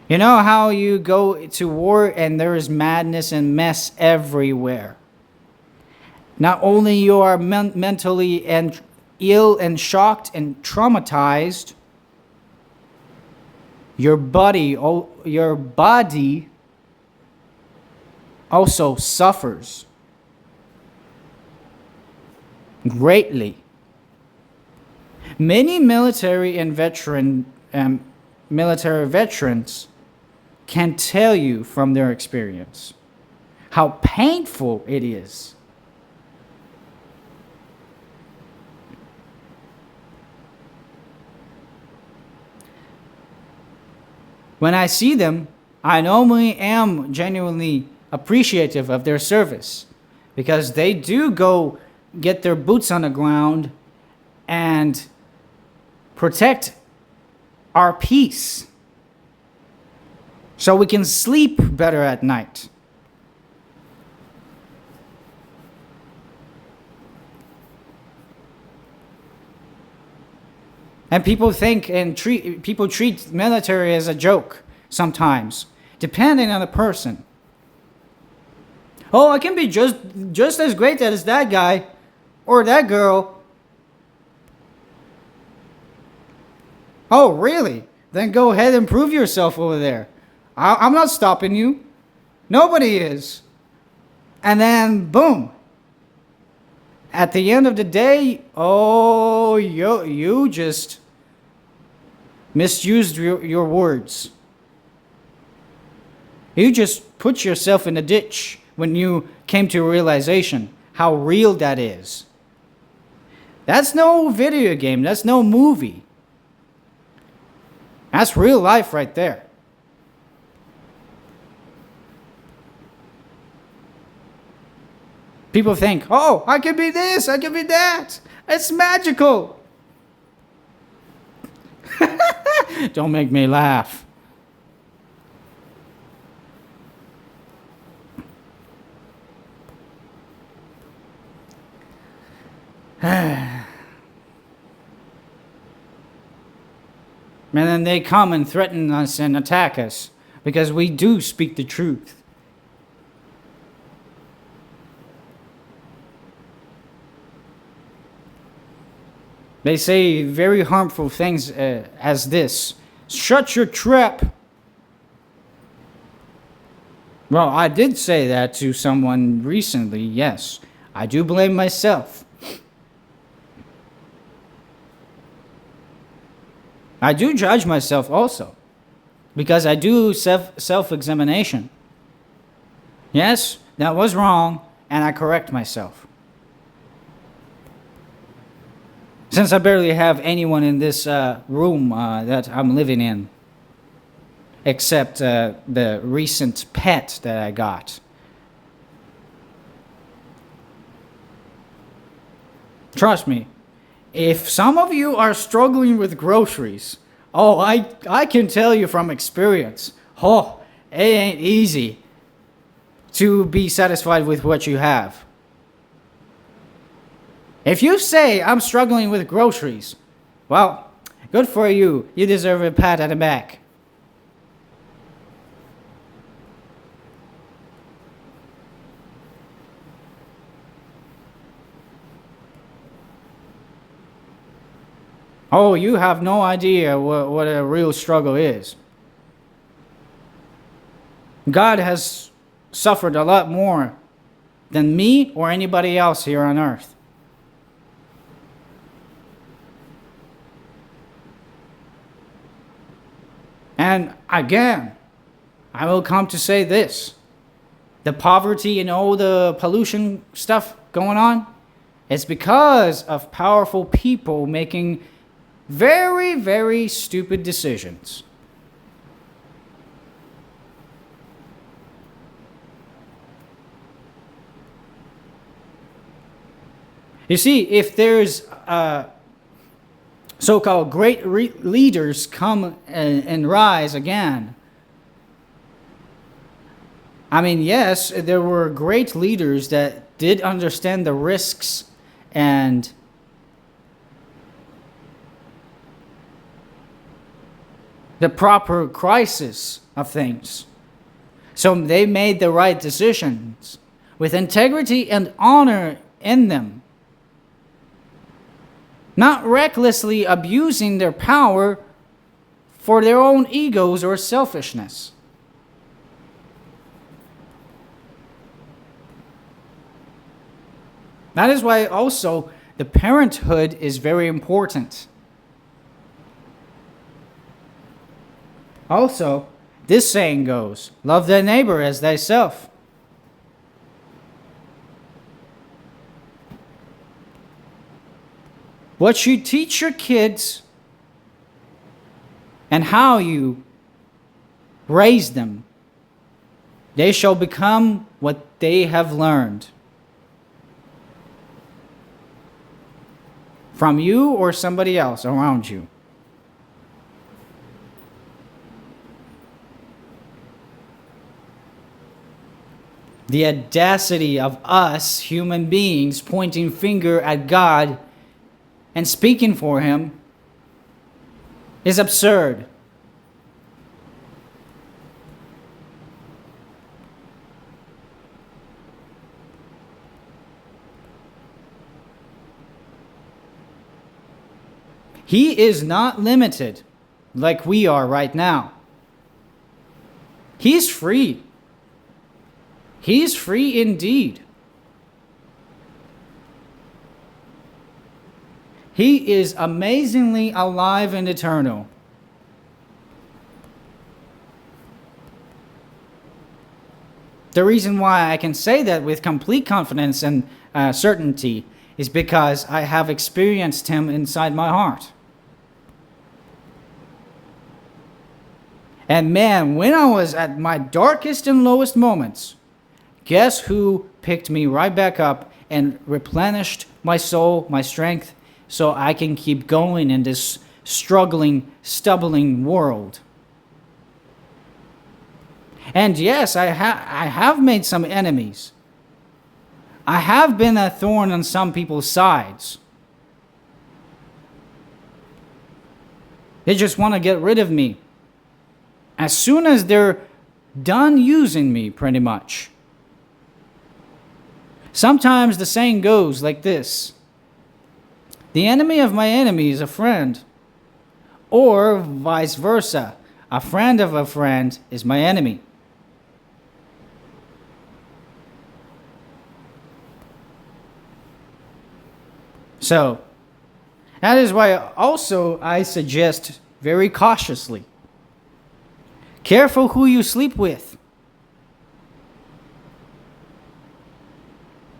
Speaker 1: You know how you go to war and there is madness and mess everywhere. Not only you are mentally and ill and shocked and traumatized, your body also suffers greatly. Many military veterans can tell you from their experience how painful it is. When I see them, I normally am genuinely appreciative of their service because they do go get their boots on the ground and protect our peace so we can sleep better at night. And people think and treat military as a joke sometimes, depending on the person. Oh, I can be just as great as that guy or that girl. Oh, really? Then go ahead and prove yourself over there. I'm not stopping you. Nobody is. And then, boom. At the end of the day, oh, you just misused your words. You just put yourself in a ditch when you came to a realization how real that is. That's no video game. That's no movie. That's real life right there. People think, oh, I can be this, I can be that. It's magical. Don't make me laugh. And then they come and threaten us and attack us because we do speak the truth. They say very harmful things as this. Shut your trap. Well, I did say that to someone recently, yes. I do blame myself. I do judge myself also. because I do self-examination. Yes, that was wrong, and I correct myself. Since I barely have anyone in this room that I'm living in, except the recent pet that I got. Trust me, if some of you are struggling with groceries, oh, I can tell you from experience, oh, it ain't easy to be satisfied with what you have. If you say, I'm struggling with groceries, well, good for you. You deserve a pat on the back. Oh, you have no idea what a real struggle is. God has suffered a lot more than me or anybody else here on earth. And again, I will come to say this. The poverty and all the pollution stuff going on, it's because of powerful people making very, very stupid decisions. You see, if there's so-called great leaders come and rise again, I mean, yes, there were great leaders that did understand the risks and the proper crisis of things. So they made the right decisions with integrity and honor in them, not recklessly abusing their power for their own egos or selfishness. That is why also the parenthood is very important. Also, this saying goes, love thy neighbor as thyself. What you teach your kids and how you raise them, they shall become what they have learned from you or somebody else around you. The audacity of us human beings pointing finger at God and speaking for him is absurd. He is not limited like we are right now. He's free. He's free indeed. He is amazingly alive and eternal. The reason why I can say that with complete confidence and certainty is because I have experienced him inside my heart. And man, when I was at my darkest and lowest moments, guess who picked me right back up and replenished my soul, my strength, so I can keep going in this struggling, stumbling world? And yes, I have made some enemies. I have been a thorn on some people's sides. They just want to get rid of me as soon as they're done using me, pretty much. Sometimes the saying goes like this: the enemy of my enemy is a friend. Or vice versa, a friend of a friend is my enemy. So, that is why also I suggest very cautiously Careful who you sleep with.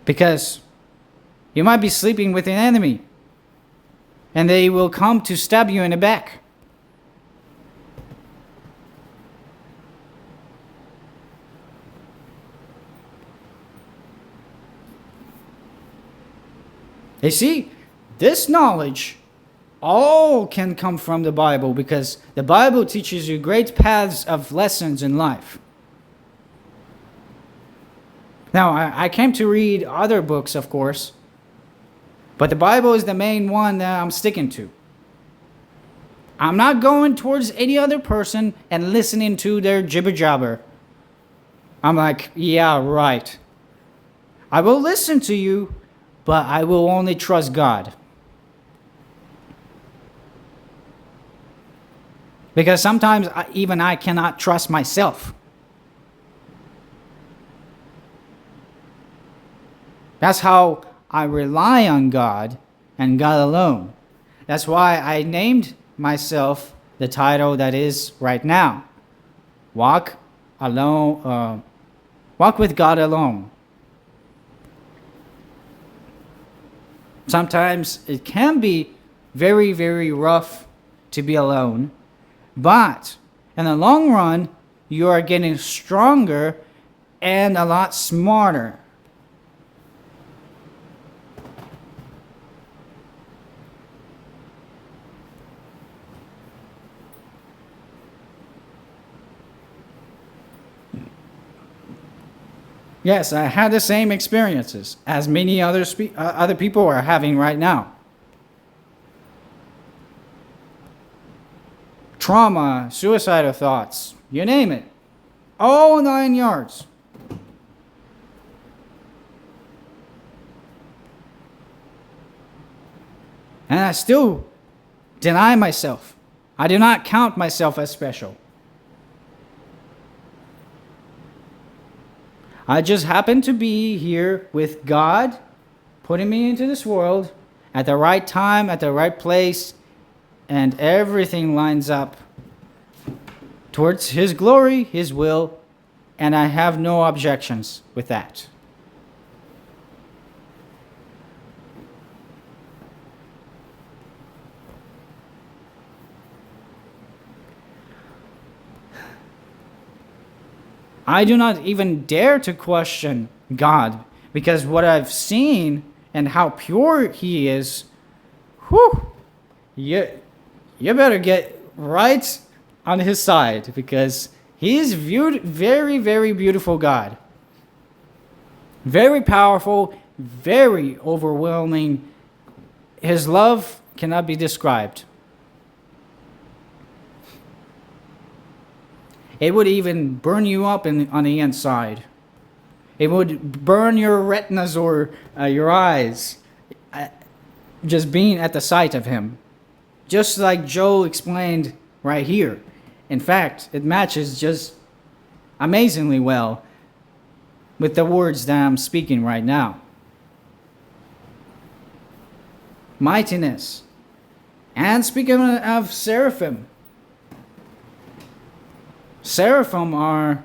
Speaker 1: Because you might be sleeping with an enemy, and they will come to stab you in the back. You see, this knowledge all can come from the Bible, because the Bible teaches you great paths of lessons in life. Now, I came to read other books, of course, but the Bible is the main one that I'm sticking to. I'm not going towards any other person and listening to their jibber jabber. I'm like, yeah, right. I will listen to you, but I will only trust God. Because sometimes even I cannot trust myself. That's how I rely on God and God alone. That's why I named myself the title that is right now. Walk alone. Walk with God alone. Sometimes it can be very, very rough to be alone. But in the long run, you are getting stronger and a lot smarter. Yes, I had the same experiences as many other people are having right now. Trauma, suicidal thoughts, you name it. All 9 yards. And I still deny myself. I do not count myself as special. I just happen to be here with God, putting me into this world at the right time, at the right place, and everything lines up towards His glory, His will, and I have no objections with that. I do not even dare to question God, because what I've seen and how pure He is, whew, you better get right on His side, because He is viewed very, very beautiful God. Very powerful, very overwhelming. His love cannot be described. It would even burn you up on the inside. It would burn your retinas or your eyes, just being at the sight of Him. Just like Joe explained right here. In fact, it matches just amazingly well with the words that I'm speaking right now. Mightiness. And speaking of seraphim, seraphim are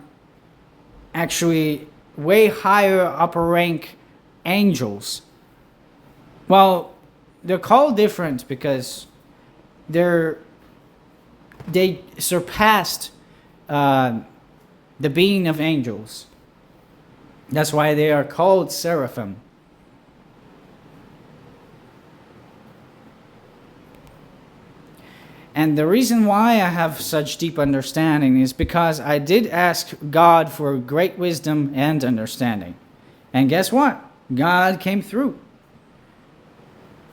Speaker 1: actually way higher upper rank angels. Well, they're called different because they surpassed the being of angels. That's why they are called seraphim. And the reason why I have such deep understanding is because I did ask God for great wisdom and understanding. And guess what? God came through.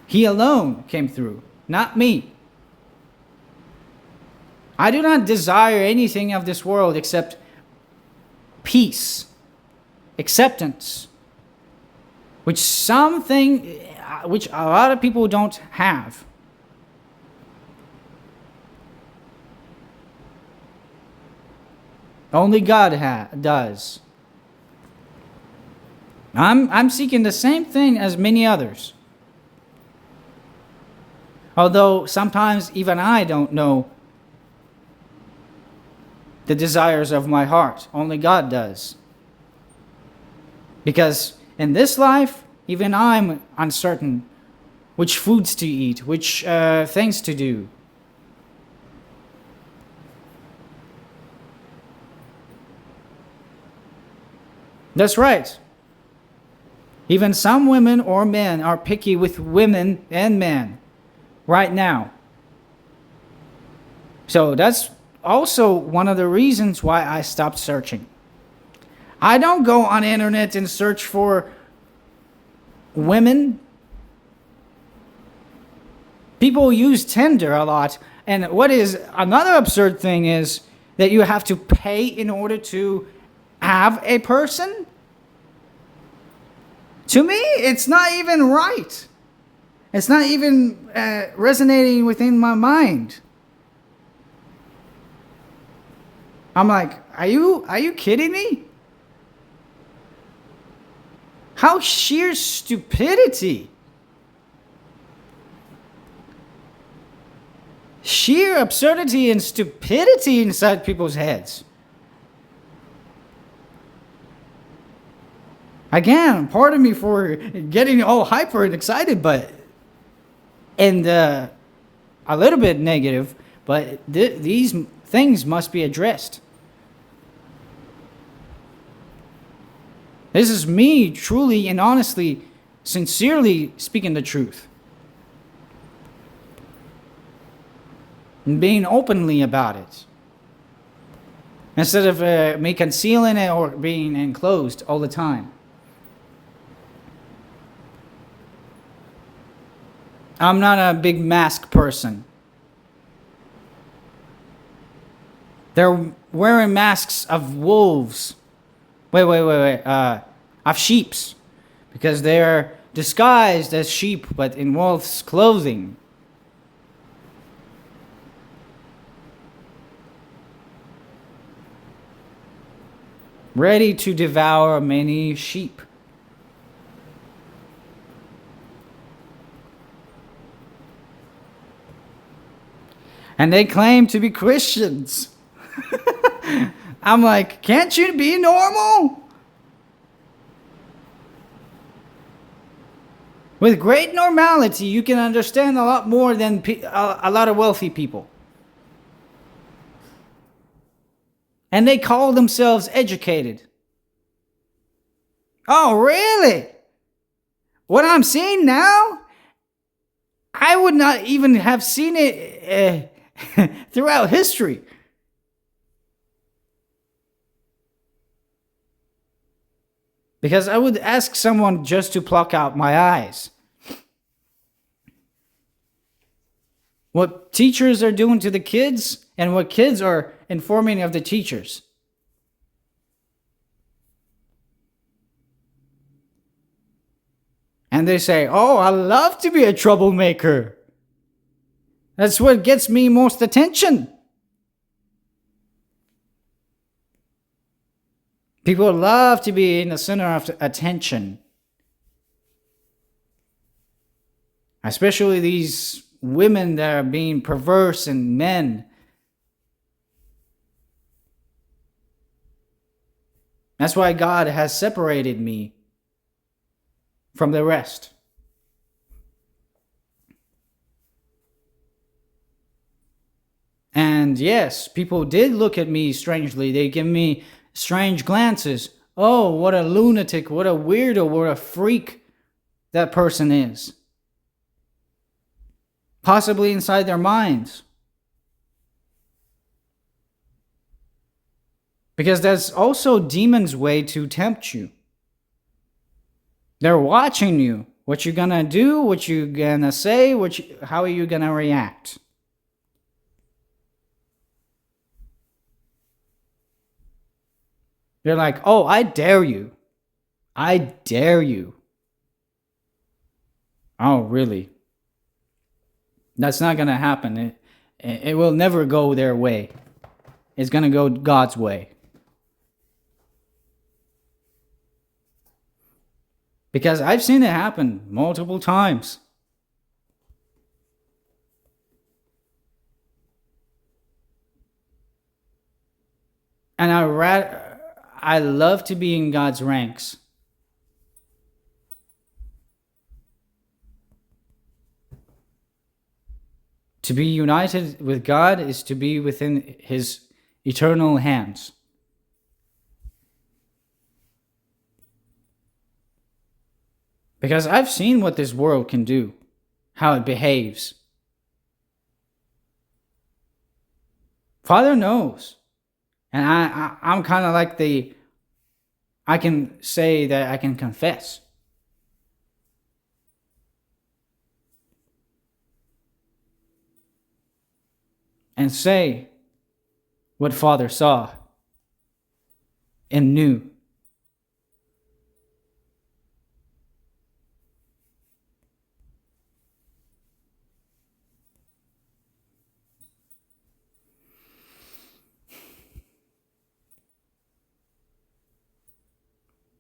Speaker 1: He alone came through, not me. I do not desire anything of this world except peace, acceptance, which a lot of people don't have. Only God does. I'm seeking the same thing as many others. Although sometimes even I don't know the desires of my heart. Only God does. Because in this life, even I'm uncertain which foods to eat, which things to do. That's right. Even some women or men are picky with women and men right now. So that's also one of the reasons why I stopped searching. I don't go on the internet and search for women. People use Tinder a lot. And what is another absurd thing is that you have to pay in order to have a person. To me, it's not even right. It's not even resonating within my mind. I'm like, are you kidding me? How sheer stupidity. Sheer absurdity and stupidity inside people's heads. Again, pardon me for getting all hyper and excited, but a little bit negative, but these things must be addressed. This is me truly and honestly, sincerely speaking the truth. And being openly about it. Instead of me concealing it or being enclosed all the time. I'm not a big mask person. They're wearing masks of wolves. Wait. Of sheeps. Because they're disguised as sheep, but in wolves' clothing. Ready to devour many sheep. And they claim to be Christians. I'm like, can't you be normal? With great normality, you can understand a lot more than a lot of wealthy people. And they call themselves educated. Oh, really? What I'm seeing now? I would not even have seen it throughout history. Because I would ask someone just to pluck out my eyes. What teachers are doing to the kids and what kids are informing of the teachers. And they say, oh, I love to be a troublemaker. That's what gets me most attention. People love to be in the center of attention. Especially these women that are being perverse and men. That's why God has separated me from the rest. And yes, people did look at me strangely. They give me strange glances. Oh, what a lunatic, what a weirdo, what a freak that person is. Possibly inside their minds. Because that's also demons' way to tempt you. They're watching you. What you're gonna do, what you're gonna say, how are you gonna react. They're like, oh, I dare you. I dare you. Oh, really? That's not going to happen. It will never go their way. It's going to go God's way. Because I've seen it happen multiple times. And I love to be in God's ranks. To be united with God is to be within his eternal hands. Because I've seen what this world can do, how it behaves. Father knows. And I'm kind of like I can say that I can confess. And say what Father saw and knew.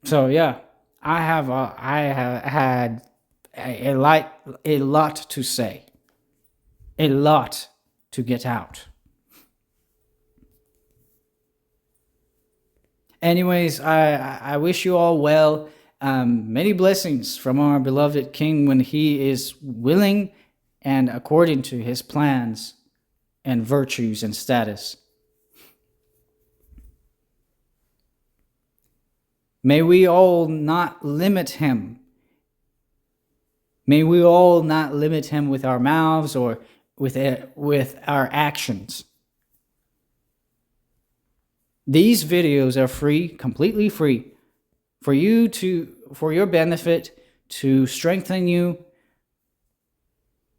Speaker 1: So yeah, I have had a lot to say, a lot to get out. Anyways, I wish you all well. Many blessings from our beloved King when he is willing and according to his plans and virtues and status. May we all not limit him. May we all not limit him with our mouths or with our actions. These videos are free, completely free, for your benefit, to strengthen you,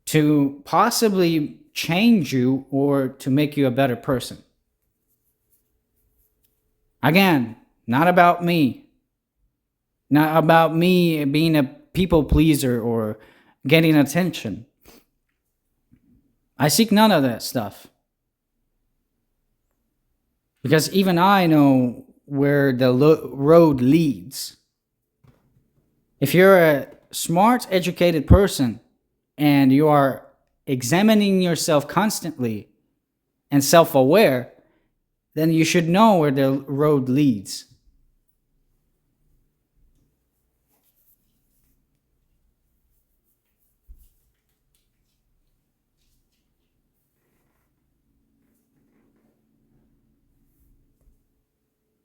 Speaker 1: to possibly change you, or to make you a better person. Again, not about me. Not about me being a people pleaser or getting attention. I seek none of that stuff. Because even I know where the road leads. If you're a smart, educated person and you are examining yourself constantly and self-aware, then you should know where the road leads.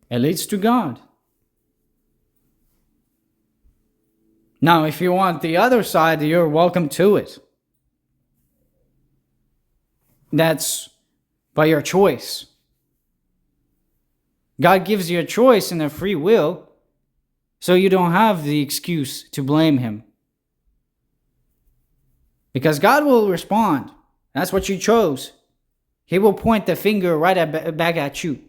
Speaker 1: It leads to God. Now, if you want the other side, you're welcome to it. That's by your choice. God gives you a choice and a free will, so you don't have the excuse to blame him. Because God will respond. That's what you chose. He will point the finger right back at you.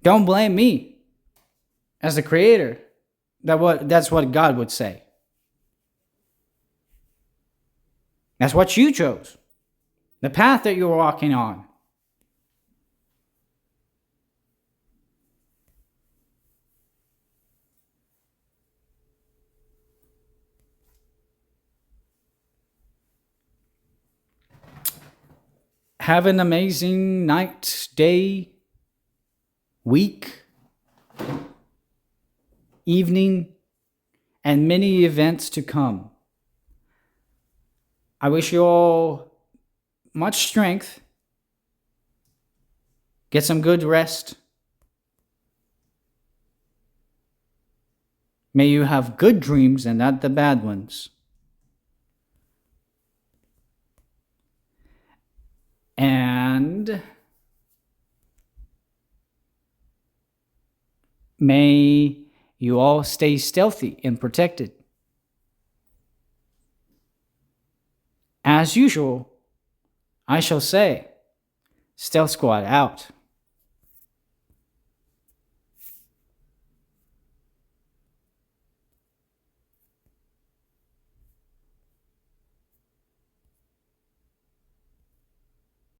Speaker 1: Don't blame me as the creator. That's what God would say. That's what you chose. The path that you're walking on. Have an amazing night, day, week, evening, and many events to come. I wish you all much strength. Get some good rest. May you have good dreams and not the bad ones. And may you all stay stealthy and protected. As usual, I shall say, Stealth Squad out.